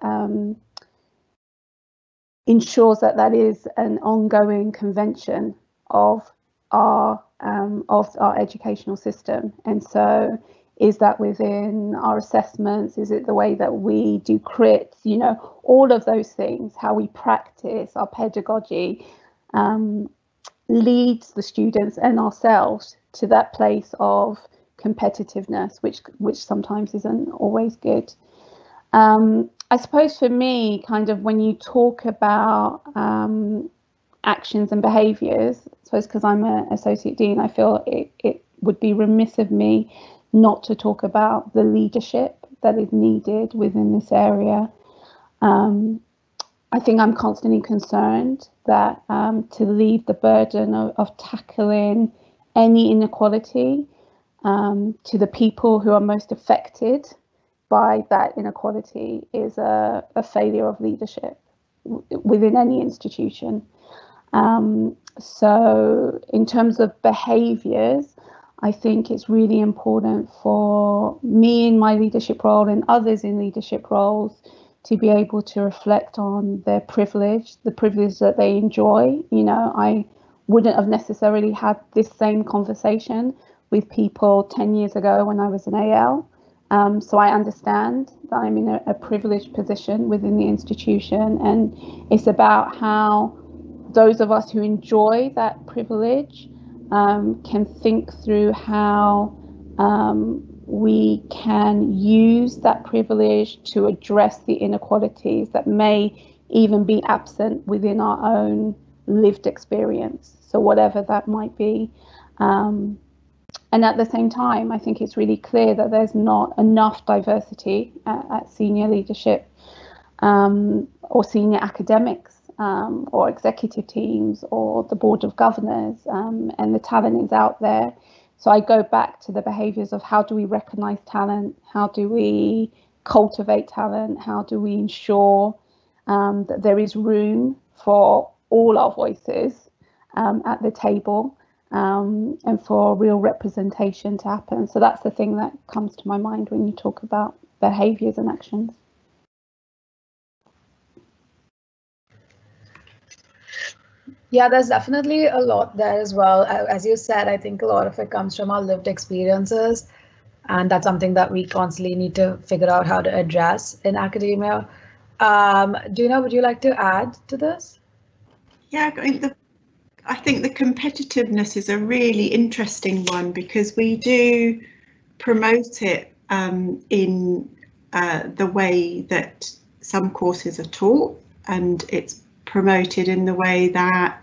ensures that is an ongoing convention of our educational system. And so is that within our assessments? Is it the way that we do crits? You know, all of those things, how we practice our pedagogy, leads the students and ourselves to that place of competitiveness, which sometimes isn't always good. I suppose for me, kind of when you talk about actions and behaviours, I suppose because I'm an associate dean, I feel it would be remiss of me not to talk about the leadership that is needed within this area. I think I'm constantly concerned that to leave the burden of tackling any inequality to the people who are most affected by that inequality is a failure of leadership within any institution. So in terms of behaviours, I think it's really important for me in my leadership role and others in leadership roles to be able to reflect on their privilege, the privilege that they enjoy. You know, I wouldn't have necessarily had this same conversation with people 10 years ago when I was an AL. So I understand that I'm in a privileged position within the institution, and it's about how those of us who enjoy that privilege can think through how we can use that privilege to address the inequalities that may even be absent within our own lived experience. So whatever that might be. And at the same time, I think it's really clear that there's not enough diversity at senior leadership or senior academics or executive teams or the board of governors, and the talent is out there. So I go back to the behaviours of how do we recognise talent, how do we cultivate talent, how do we ensure that there is room for all our voices at the table, and for real representation to happen. So that's the thing that comes to my mind when you talk about behaviours and actions. Yeah, there's definitely a lot there as well. As you said, I think a lot of it comes from our lived experiences, and that's something that we constantly need to figure out how to address in academia. Duna, would you like to add to this? Yeah, I think the competitiveness is a really interesting one, because we do promote it in the way that some courses are taught, and it's promoted in the way that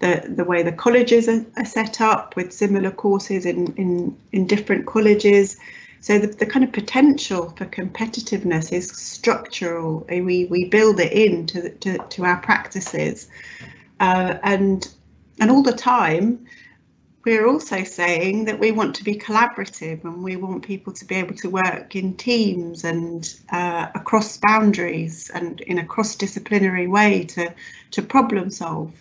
the way the colleges are set up with similar courses in different colleges. So the kind of potential for competitiveness is structural. We build it into our practices, and all the time we're also saying that we want to be collaborative, and we want people to be able to work in teams and across boundaries and in a cross-disciplinary way to problem solve,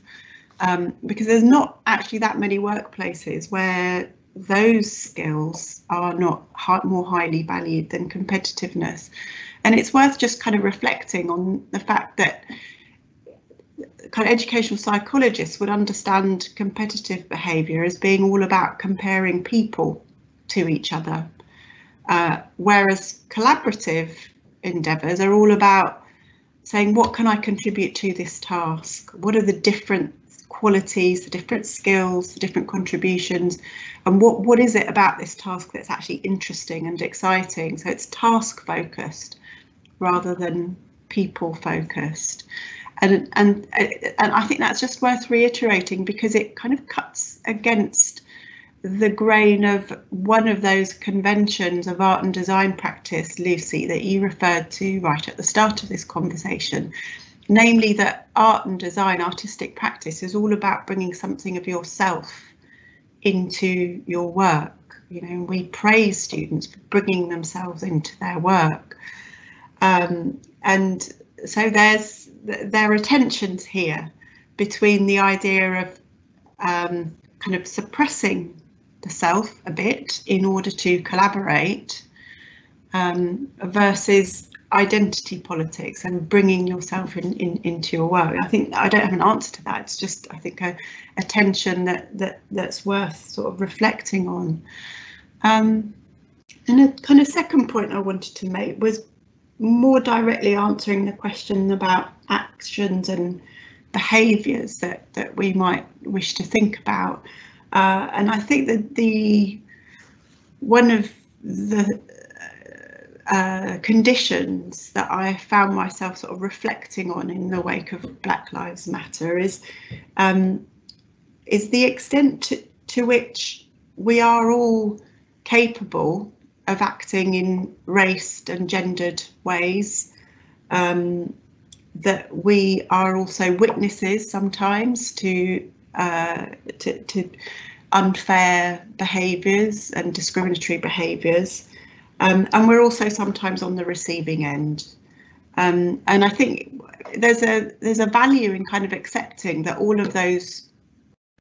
because there's not actually that many workplaces where those skills are not more highly valued than competitiveness. And it's worth just kind of reflecting on the fact that kind of educational psychologists would understand competitive behaviour as being all about comparing people to each other, whereas collaborative endeavours are all about saying, what can I contribute to this task? What are the different qualities, the different skills, the different contributions, and what is it about this task that's actually interesting and exciting? So it's task focused rather than people focused. And I think that's just worth reiterating, because it kind of cuts against the grain of one of those conventions of art and design practice, Lucy, that you referred to right at the start of this conversation, namely that art and design, artistic practice, is all about bringing something of yourself into your work. You know, we praise students for bringing themselves into their work, and so there are tensions here between the idea of kind of suppressing the self a bit in order to collaborate, versus identity politics and bringing yourself into your work. I think I don't have an answer to that. It's just, I think, a tension that's worth sort of reflecting on. And a kind of second point I wanted to make was more directly answering the question about actions and behaviours that we might wish to think about. And I think that one of the conditions that I found myself sort of reflecting on in the wake of Black Lives Matter is the extent to which we are all capable of acting in raced and gendered ways, that we are also witnesses sometimes to unfair behaviours and discriminatory behaviours, and we're also sometimes on the receiving end. And I think there's a value in kind of accepting that all of those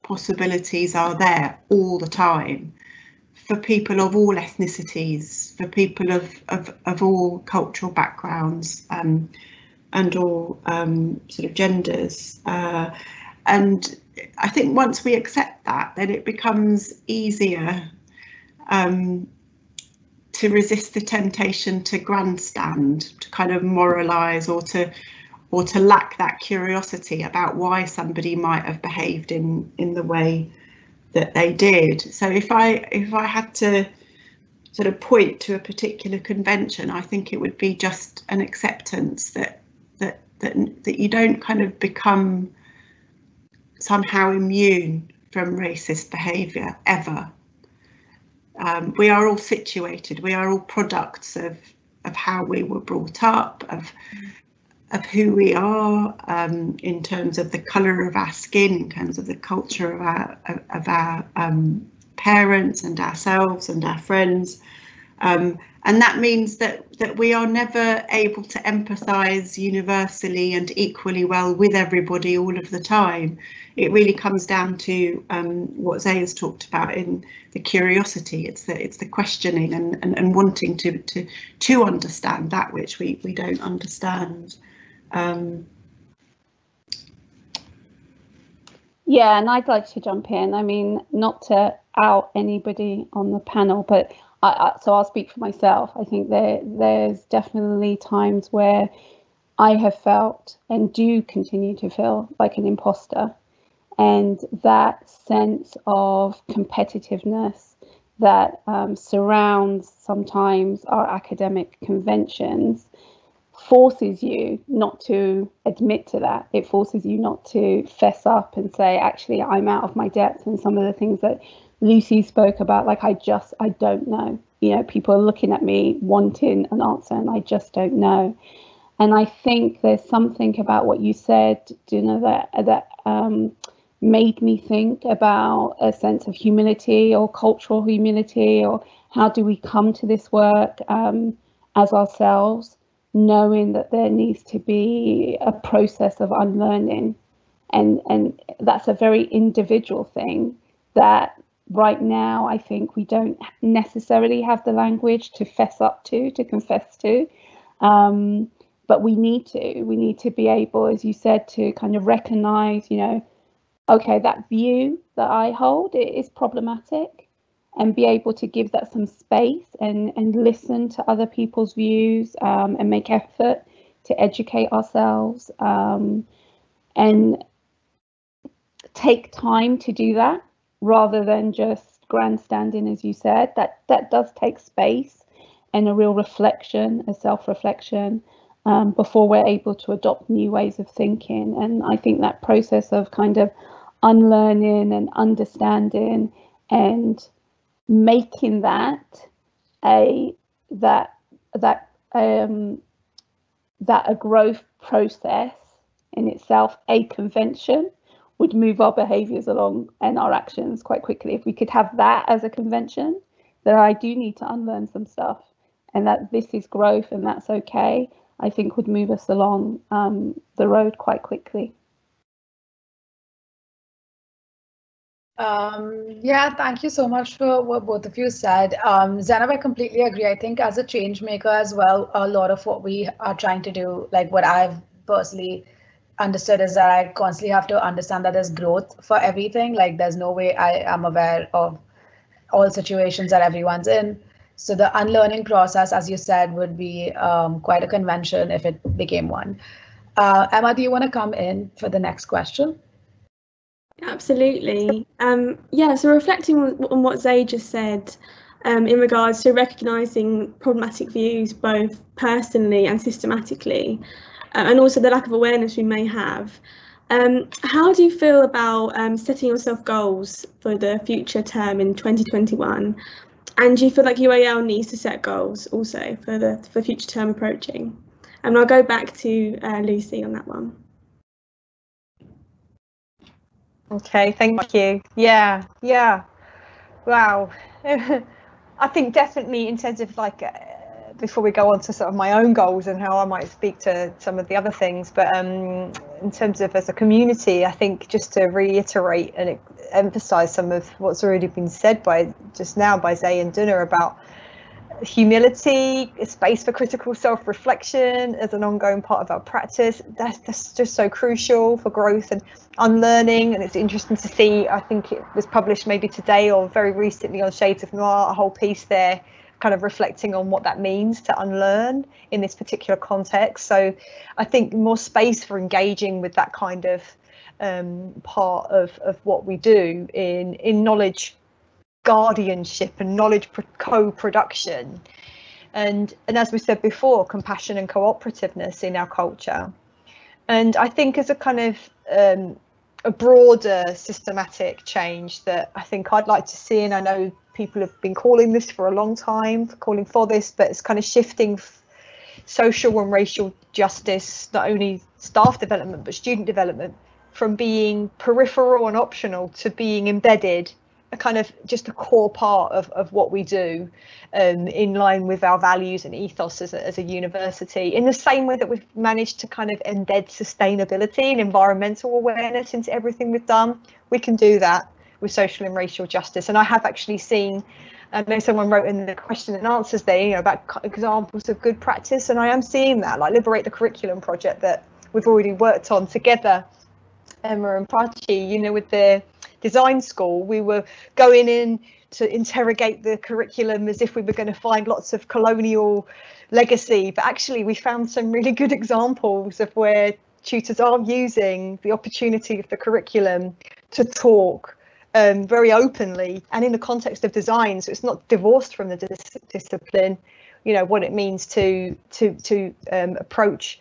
possibilities are there all the time, for people of all ethnicities, for people of all cultural backgrounds, and all sort of genders. And I think once we accept that, then it becomes easier to resist the temptation to grandstand, to kind of moralise, or to lack that curiosity about why somebody might have behaved in the way that they did. So if I had to sort of point to a particular convention, I think it would be just an acceptance that you don't kind of become somehow immune from racist behaviour ever. We are all situated, we are all products of how we were brought up, of who we are, in terms of the colour of our skin, in terms of the culture of our parents and ourselves and our friends. And that means that we are never able to empathise universally and equally well with everybody all of the time. It really comes down to what Zey has talked about in the curiosity. It's the questioning and wanting to understand that which we don't understand. Yeah, and I'd like to jump in. I mean, not to out anybody on the panel, but so I'll speak for myself. I think there's definitely times where I have felt and do continue to feel like an imposter. And that sense of competitiveness that surrounds sometimes our academic conventions forces you not to admit to that. It forces you not to fess up and say, actually, I'm out of my depth. And some of the things that Lucy spoke about, like, I don't know. You know, people are looking at me wanting an answer and I just don't know. And I think there's something about what you said, Duna, that made me think about a sense of humility or cultural humility, or how do we come to this work as ourselves, knowing that there needs to be a process of unlearning. And that's a very individual thing that right now I think we don't necessarily have the language to fess up to confess to. But we need to be able, as you said, to kind of recognize, you know, okay, that view that I hold is problematic, and be able to give that some space and listen to other people's views, and make effort to educate ourselves, and take time to do that rather than just grandstanding, as you said. That does take space and a real reflection, a self-reflection, before we're able to adopt new ways of thinking. And I think that process of kind of unlearning and understanding and making that a growth process in itself, a convention, would move our behaviours along and our actions quite quickly. If we could have that as a convention, that I do need to unlearn some stuff, and that this is growth and that's okay, I think would move us along the road quite quickly. Yeah, thank you so much for what both of you said. Zainab, I completely agree. I think as a change maker as well, a lot of what we are trying to do, like what I've personally understood, is that I constantly have to understand that there's growth for everything. Like there's no way I am aware of all situations that everyone's in. So the unlearning process, as you said, would be quite a convention if it became one. Emma, do you want to come in for the next question? Absolutely. Yeah, so reflecting on what Zey just said, in regards to recognising problematic views both personally and systematically, and also the lack of awareness we may have. How do you feel about setting yourself goals for the future term in 2021? And do you feel like UAL needs to set goals also for future term approaching? And I'll go back to Lucy on that one. Okay, thank you. Yeah. Wow. I think definitely in terms of like before we go on to sort of my own goals and how I might speak to some of the other things, but in terms of as a community, I think just to reiterate and emphasize some of what's already been said by just now by Zey and Duna about humility, a space for critical self-reflection as an ongoing part of our practice. That's just so crucial for growth and unlearning. And it's interesting to see, I think it was published maybe today or very recently on Shades of Noir, a whole piece there kind of reflecting on what that means to unlearn in this particular context. So I think more space for engaging with that kind of part of what we do in knowledge guardianship and knowledge co-production, and as we said before, compassion and cooperativeness in our culture. And I think as a kind of a broader systematic change that I think I'd like to see, and I know people have been calling this for a long time, calling for this, but it's kind of shifting social and racial justice, not only staff development but student development, from being peripheral and optional to being embedded, a kind of just a core part of what we do, in line with our values and ethos as a university, in the same way that we've managed to kind of embed sustainability and environmental awareness into everything we've done. We can do that with social and racial justice. And I have actually seen, I know someone wrote in the question and answers there, you know, about examples of good practice, and I am seeing that, like Liberate the Curriculum project that we've already worked on together, Emma and Prachee, you know, with the design school. We were going in to interrogate the curriculum as if we were going to find lots of colonial legacy, but actually we found some really good examples of where tutors are using the opportunity of the curriculum to talk very openly and in the context of design, so it's not divorced from the discipline, you know, what it means to approach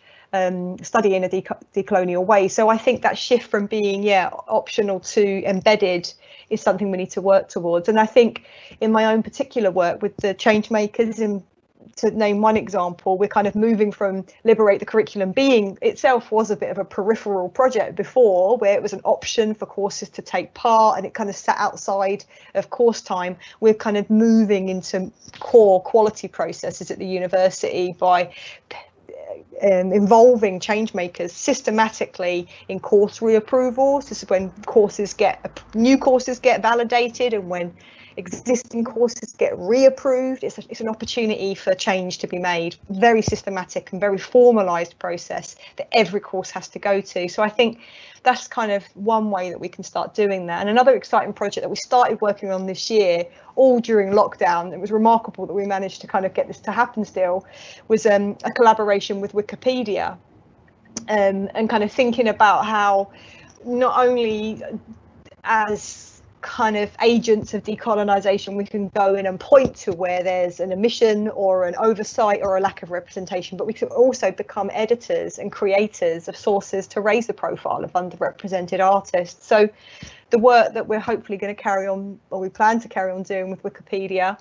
study in a decolonial way. So I think that shift from being optional to embedded is something we need to work towards. And I think in my own particular work with the Changemakers, and to name one example, we're kind of moving from Liberate the Curriculum being itself was a bit of a peripheral project before, where it was an option for courses to take part and it kind of sat outside of course time. We're kind of moving into core quality processes at the university by involving Changemakers systematically in course reapprovals. This is when new courses get validated and when existing courses get reapproved. It's an opportunity for change to be made, very systematic and very formalised process that every course has to go to. So I think that's kind of one way that we can start doing that. And another exciting project that we started working on this year, all during lockdown, it was remarkable that we managed to kind of get this to happen still, was a collaboration with Wikipedia, and kind of thinking about how not only as kind of agents of decolonisation we can go in and point to where there's an omission or an oversight or a lack of representation, but we can also become editors and creators of sources to raise the profile of underrepresented artists. So the work that we're hopefully going to carry on, or we plan to carry on doing with Wikipedia,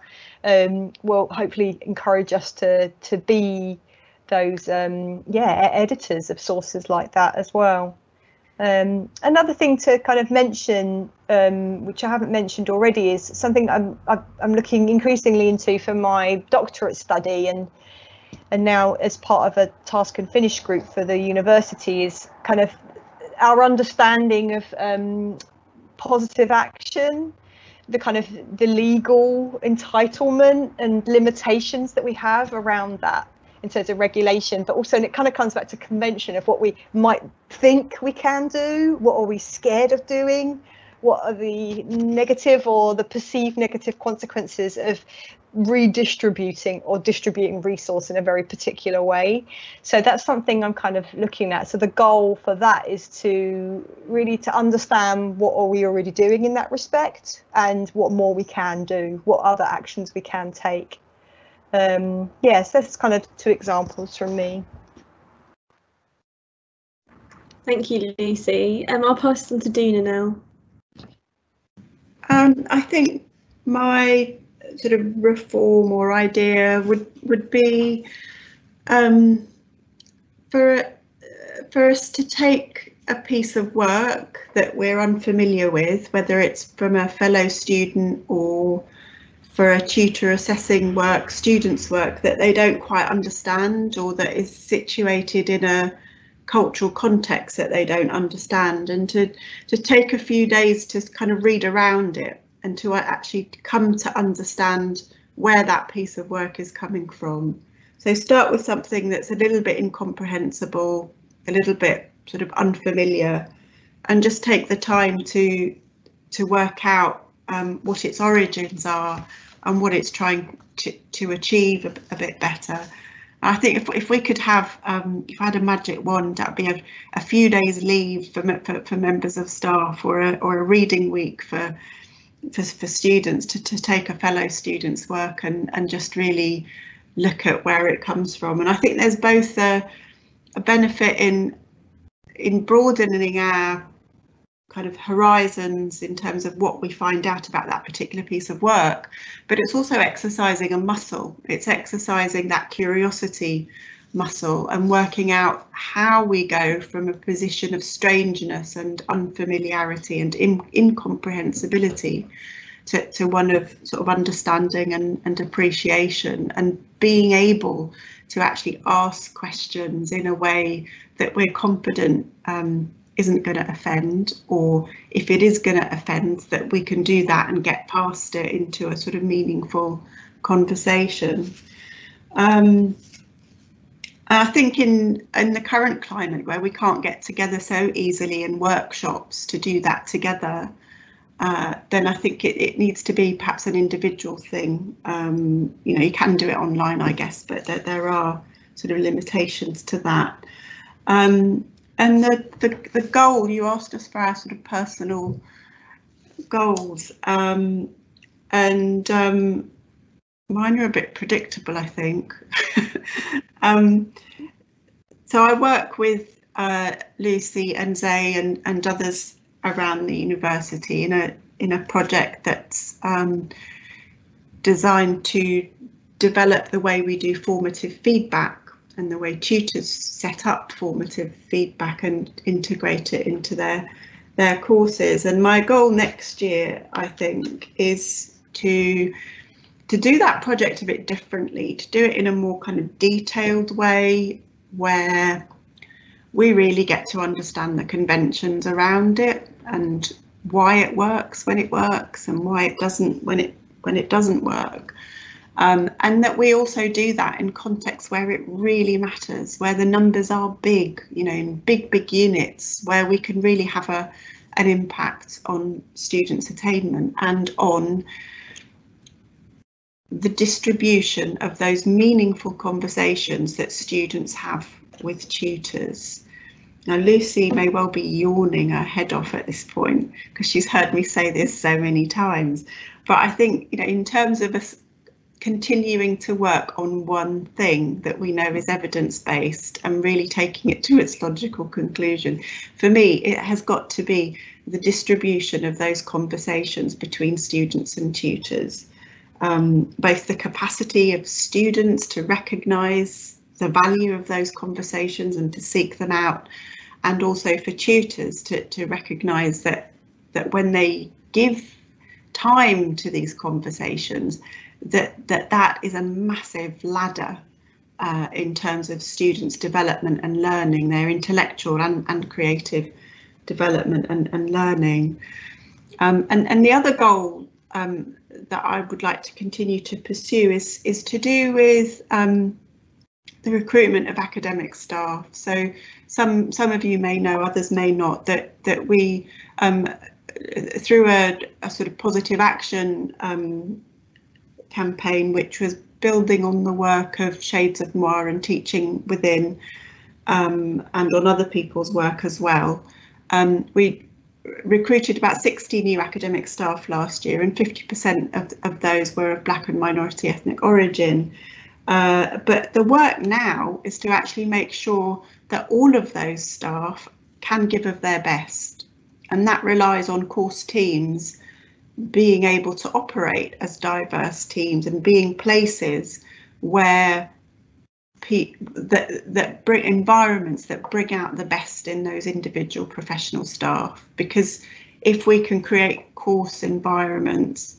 will hopefully encourage us to be those editors of sources like that as well. Another thing to kind of mention, which I haven't mentioned already, is something I'm looking increasingly into for my doctorate study, and now as part of a task and finish group for the university, is kind of our understanding of positive action, the legal entitlement and limitations that we have around that in terms of regulation, but also, and it kind of comes back to convention of what we might think we can do, what are we scared of doing, what are the negative or the perceived negative consequences of redistributing or distributing resource in a very particular way. So that's something I'm kind of looking at. So the goal for that is to really to understand what are we already doing in that respect and what more we can do, what other actions we can take. Yes, that's kind of two examples from me. Thank you, Lucy. I'll pass it on to Duna now. I think my sort of reform or idea would be for us to take a piece of work that we're unfamiliar with, whether it's from a fellow student or for a tutor assessing work, students' work that they don't quite understand, or that is situated in a cultural context that they don't understand, and to take a few days to kind of read around it and to actually come to understand where that piece of work is coming from. So start with something that's a little bit incomprehensible, a little bit sort of unfamiliar, and just take the time to work out what its origins are and what it's trying to achieve a bit better. I think if we could have, if I had a magic wand, that'd be a few days leave for members of staff, or a reading week for students to take a fellow student's work and just really look at where it comes from. And I think there's both a benefit in broadening our kind of horizons in terms of what we find out about that particular piece of work, but it's also exercising a muscle. It's exercising that curiosity muscle and working out how we go from a position of strangeness and unfamiliarity and incomprehensibility to one of sort of understanding and appreciation, and being able to actually ask questions in a way that we're confident isn't going to offend, or if it is going to offend, that we can do that and get past it into a sort of meaningful conversation. I think in the current climate, where we can't get together so easily in workshops to do that together, then I think it needs to be perhaps an individual thing. You know, you can do it online, I guess, but there are sort of limitations to that. And the goal, you asked us for our sort of personal goals, and mine are a bit predictable, I think. So I work with Lucy and Zey and others around the university in a project that's designed to develop the way we do formative feedback and the way tutors set up formative feedback and integrate it into their courses. And my goal next year, I think, is to do that project a bit differently, to do it in a more kind of detailed way, where we really get to understand the conventions around it and why it works when it works and why it doesn't when it doesn't work. And that we also do that in contexts where it really matters, where the numbers are big, you know, in big units, where we can really have an impact on students' attainment and on the distribution of those meaningful conversations that students have with tutors. Now, Lucy may well be yawning her head off at this point because she's heard me say this so many times, but I think, you know, in terms of us continuing to work on one thing that we know is evidence-based and really taking it to its logical conclusion, for me it has got to be the distribution of those conversations between students and tutors, both the capacity of students to recognise the value of those conversations and to seek them out, and also for tutors to recognise that when they give time to these conversations, that is a massive ladder in terms of students' development and learning, their intellectual and creative development and learning. And the other goal that I would like to continue to pursue is to do with the recruitment of academic staff. So some of you may know, others may not, that we through a sort of positive action campaign, which was building on the work of Shades of Noir and Teaching Within, and on other people's work as well. We recruited about 60 new academic staff last year, and 50% of those were of Black and minority ethnic origin. But the work now is to actually make sure that all of those staff can give of their best, and that relies on course teams being able to operate as diverse teams and being places where that bring environments that bring out the best in those individual professional staff. Because if we can create course environments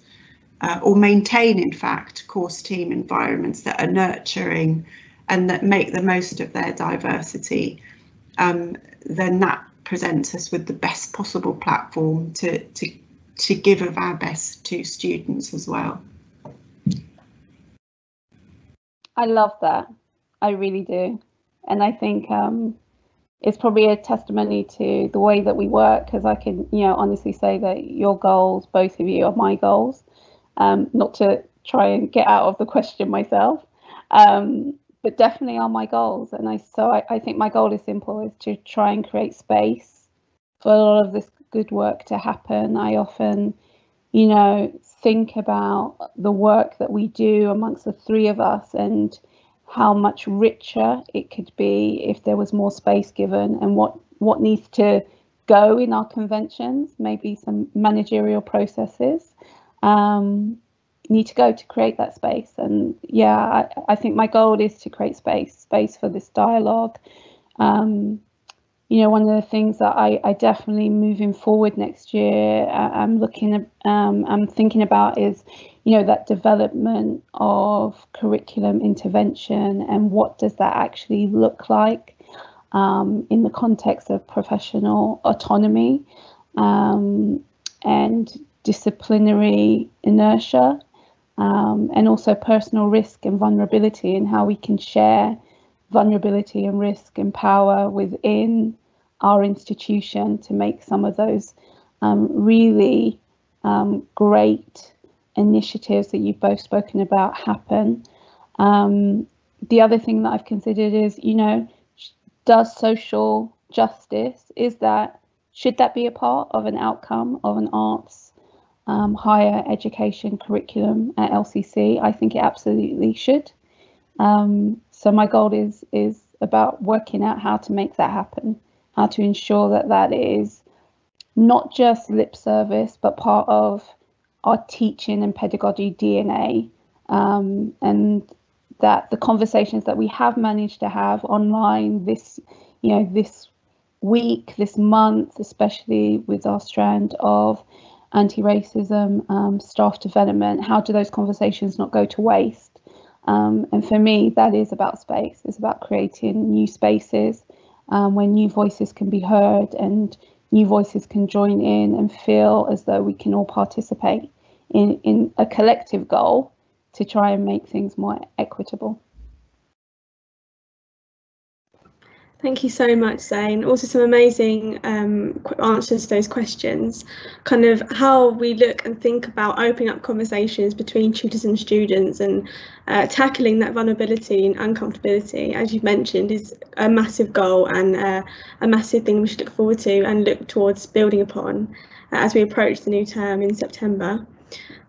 or maintain, in fact, course team environments that are nurturing and that make the most of their diversity, then that presents us with the best possible platform to give of our best to students as well. I love that. I really do. And I think it's probably a testimony to the way that we work, because I can, honestly say that your goals, both of you, are my goals. Not to try and get out of the question myself, but definitely are my goals. And I think my goal is simple, is to try and create space for a lot of this good work to happen. I often, think about the work that we do amongst the three of us and how much richer it could be if there was more space given, and what needs to go in our conventions. Maybe some managerial processes need to go to create that space. And yeah, I think my goal is to create space for this dialogue. One of the things that I definitely, moving forward next year, I'm thinking about is, that development of curriculum intervention, and what does that actually look like in the context of professional autonomy and disciplinary inertia, and also personal risk and vulnerability, and how we can share vulnerability and risk and power within our institution to make some of those really great initiatives that you've both spoken about happen. The other thing that I've considered is, does social justice, should that be a part of an outcome of an arts higher education curriculum at LCC? I think it absolutely should. So my goal is about working out how to make that happen, how to ensure that is not just lip service, but part of our teaching and pedagogy DNA, and that the conversations that we have managed to have online this week, this month, especially with our strand of anti-racism staff development, how do those conversations not go to waste? And for me, that is about space. It's about creating new spaces where new voices can be heard and new voices can join in and feel as though we can all participate in a collective goal to try and make things more equitable. Thank you so much, Zey, and also some amazing answers to those questions. Kind of how we look and think about opening up conversations between tutors and students, and tackling that vulnerability and uncomfortability, as you've mentioned, is a massive goal and a massive thing we should look forward to and look towards building upon as we approach the new term in September.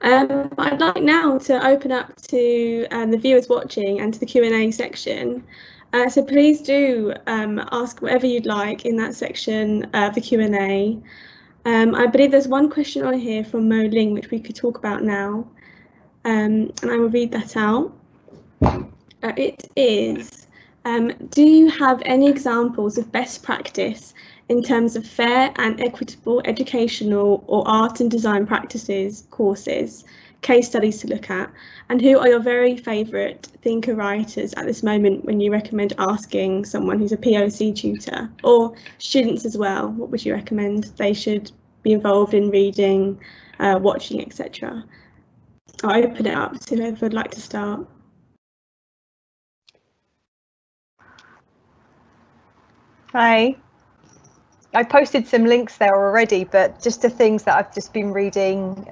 I'd like now to open up to the viewers watching and to the Q&A section. So please do ask whatever you'd like in that section of the Q&A. I believe there's one question on here from Mo Ling, which we could talk about now, and I will read that out. It is, do you have any examples of best practice in terms of fair and equitable educational or art and design practices, courses, case studies to look at, and who are your very favourite thinker writers at this moment when you recommend asking someone who's a POC tutor, or students as well? What would you recommend they should be involved in reading, watching, etc.? I'll open it up to whoever would like to start. Hi. I posted some links there already, but just the things that I've just been reading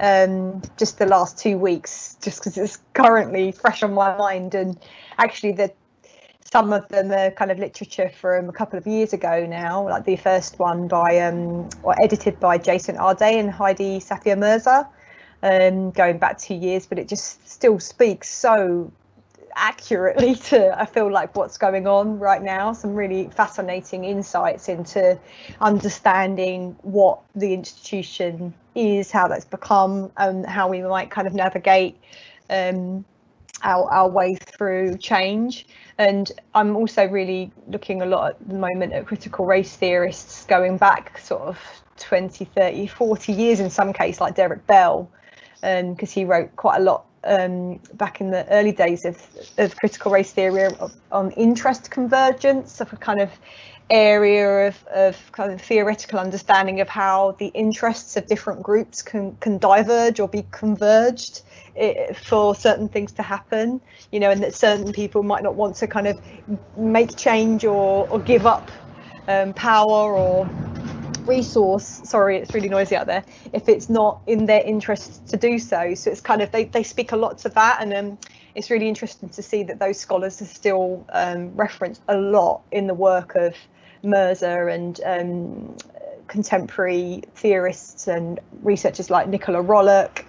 just the last 2 weeks, just because it's currently fresh on my mind. And actually some of them are kind of literature from a couple of years ago now, like the first one by or edited by Jason Arday and Heidi Safia Mirza, going back 2 years, but it just still speaks so accurately to, I feel like, what's going on right now. Some really fascinating insights into understanding what the institution is, how that's become, and how we might kind of navigate our way through change. And I'm also really looking a lot at the moment at critical race theorists going back sort of 20, 30, 40 years in some case, like Derek Bell, because he wrote quite a lot back in the early days of critical race theory on interest convergence, of a kind of area of kind of theoretical understanding of how the interests of different groups can diverge or be converged for certain things to happen, you know, and that certain people might not want to kind of make change or give up power or resource, sorry, it's really noisy out there, if it's not in their interest to do so. So it's kind of, they speak a lot to that, and it's really interesting to see that those scholars are still referenced a lot in the work of Mirza and contemporary theorists and researchers like Nicola Rollock.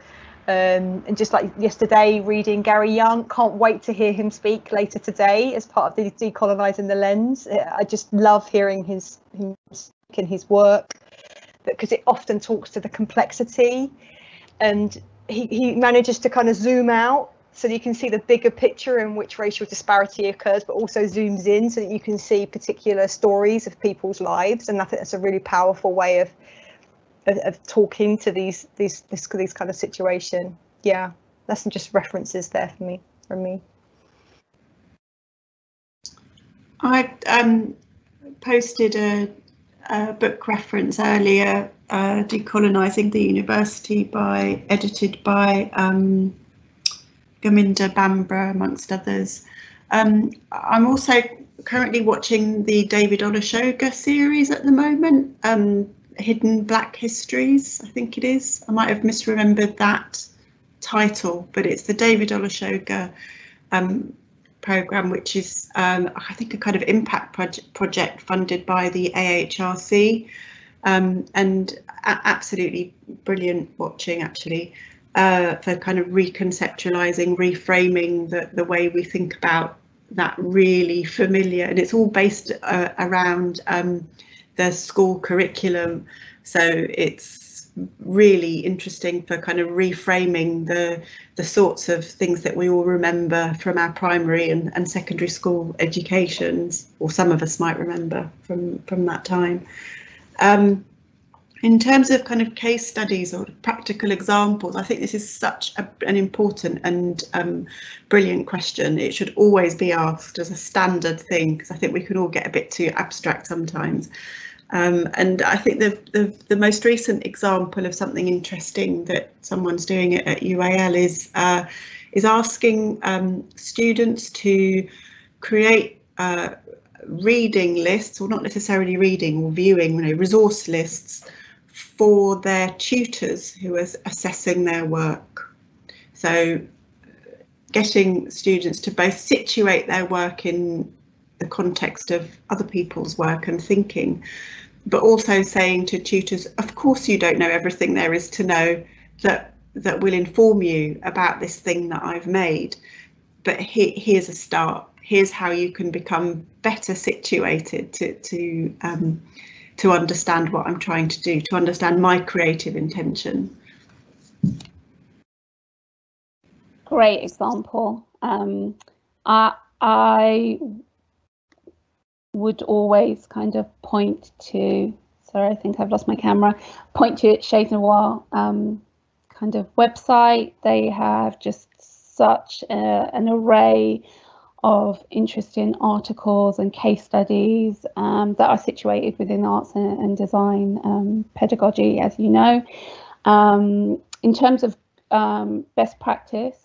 And just like yesterday, reading Gary Young, can't wait to hear him speak later today as part of the Decolonising the Lens. I just love hearing his work, because it often talks to the complexity, and he manages to kind of zoom out so that you can see the bigger picture in which racial disparity occurs, but also zooms in so that you can see particular stories of people's lives. And I think that's a really powerful way of talking to these kind of situation. Yeah, that's just references there from me. I posted a book reference earlier, Decolonising the University, edited by Gominda Bambra, amongst others. I'm also currently watching the David Olusoga series at the moment, Hidden Black Histories, I think it is. I might have misremembered that title, but it's the David Olusoga programme, which is I think a kind of impact project funded by the AHRC, and absolutely brilliant watching, actually, for kind of reconceptualising, reframing the way we think about that really familiar, and it's all based around the school curriculum, so it's really interesting for kind of reframing the sorts of things that we all remember from our primary and secondary school educations, or some of us might remember from that time. In terms of kind of case studies or practical examples, I think this is such an important and brilliant question. It should always be asked as a standard thing, because I think we can all get a bit too abstract sometimes. And I think the most recent example of something interesting that someone's doing at UAL is asking students to create reading lists, or not necessarily reading or viewing, resource lists for their tutors who are assessing their work. So getting students to both situate their work in the context of other people's work and thinking, but also saying to tutors, of course you don't know everything there is to know that will inform you about this thing that I've made, but here's a start. Here's how you can become better situated to understand what I'm trying to do, to understand my creative intention. Great example. I would always kind of point to, sorry, I think I've lost my camera, point to Shades Noir kind of website. They have just such an array of interesting articles and case studies that are situated within arts and design pedagogy, as you know. In terms of best practice,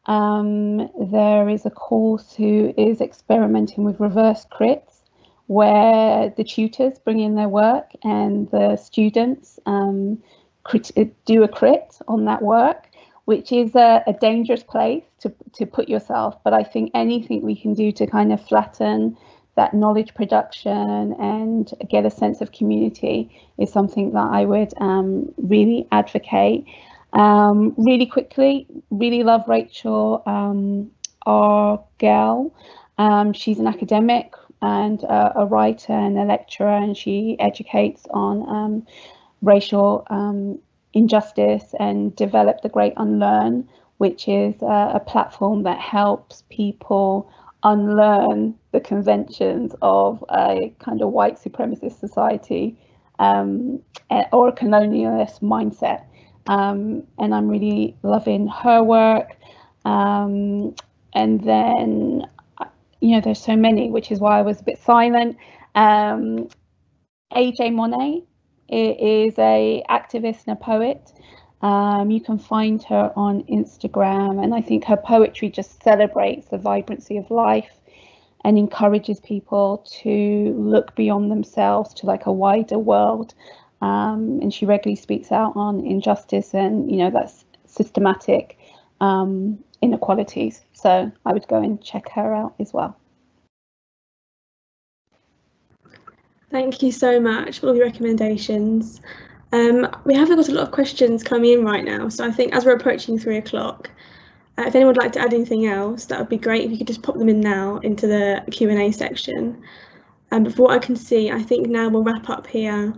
there is a course who is experimenting with reverse crits, where the tutors bring in their work and the students do a crit on that work, which is a dangerous place to put yourself. But I think anything we can do to kind of flatten that knowledge production and get a sense of community is something that I would really advocate. Really quickly, really love Rachel Argel. She's an academic and a writer and a lecturer, and she educates on racial injustice, and developed The Great Unlearn, which is a platform that helps people unlearn the conventions of a kind of white supremacist society or a colonialist mindset. and I'm really loving her work. And then, there's so many, which is why I was a bit silent. AJ Monet is a activist and a poet. You can find her on Instagram, and I think her poetry just celebrates the vibrancy of life and encourages people to look beyond themselves to like a wider world. And she regularly speaks out on injustice and, that's systematic inequalities. So I would go and check her out as well. Thank you so much for all your recommendations. We have got a lot of questions coming in right now, so I think as we're approaching 3 o'clock, if anyone would like to add anything else, that would be great if you could just pop them in now into the Q&A section. But for what I can see, I think now we'll wrap up here.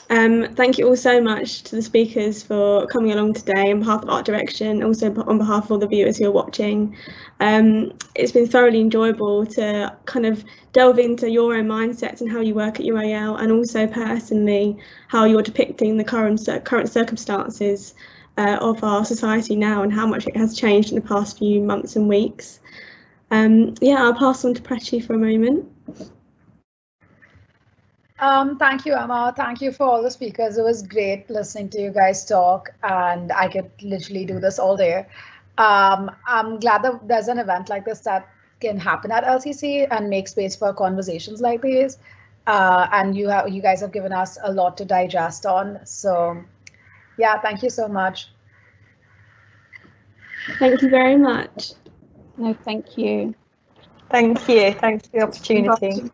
Thank you all so much to the speakers for coming along today on behalf of Art Direction, also on behalf of all the viewers who are watching. It's been thoroughly enjoyable to kind of delve into your own mindsets and how you work at UAL, and also personally how you're depicting the current circumstances of our society now and how much it has changed in the past few months and weeks. I'll pass on to Prachee for a moment. Thank you, Emma. Thank you for all the speakers. It was great listening to you guys talk, and I could literally do this all day. I'm glad that there's an event like this that can happen at LCC and make space for conversations like these. And you guys have given us a lot to digest on. So, yeah, thank you so much. Thank you very much. No, thank you. Thank you. Thanks for the opportunity.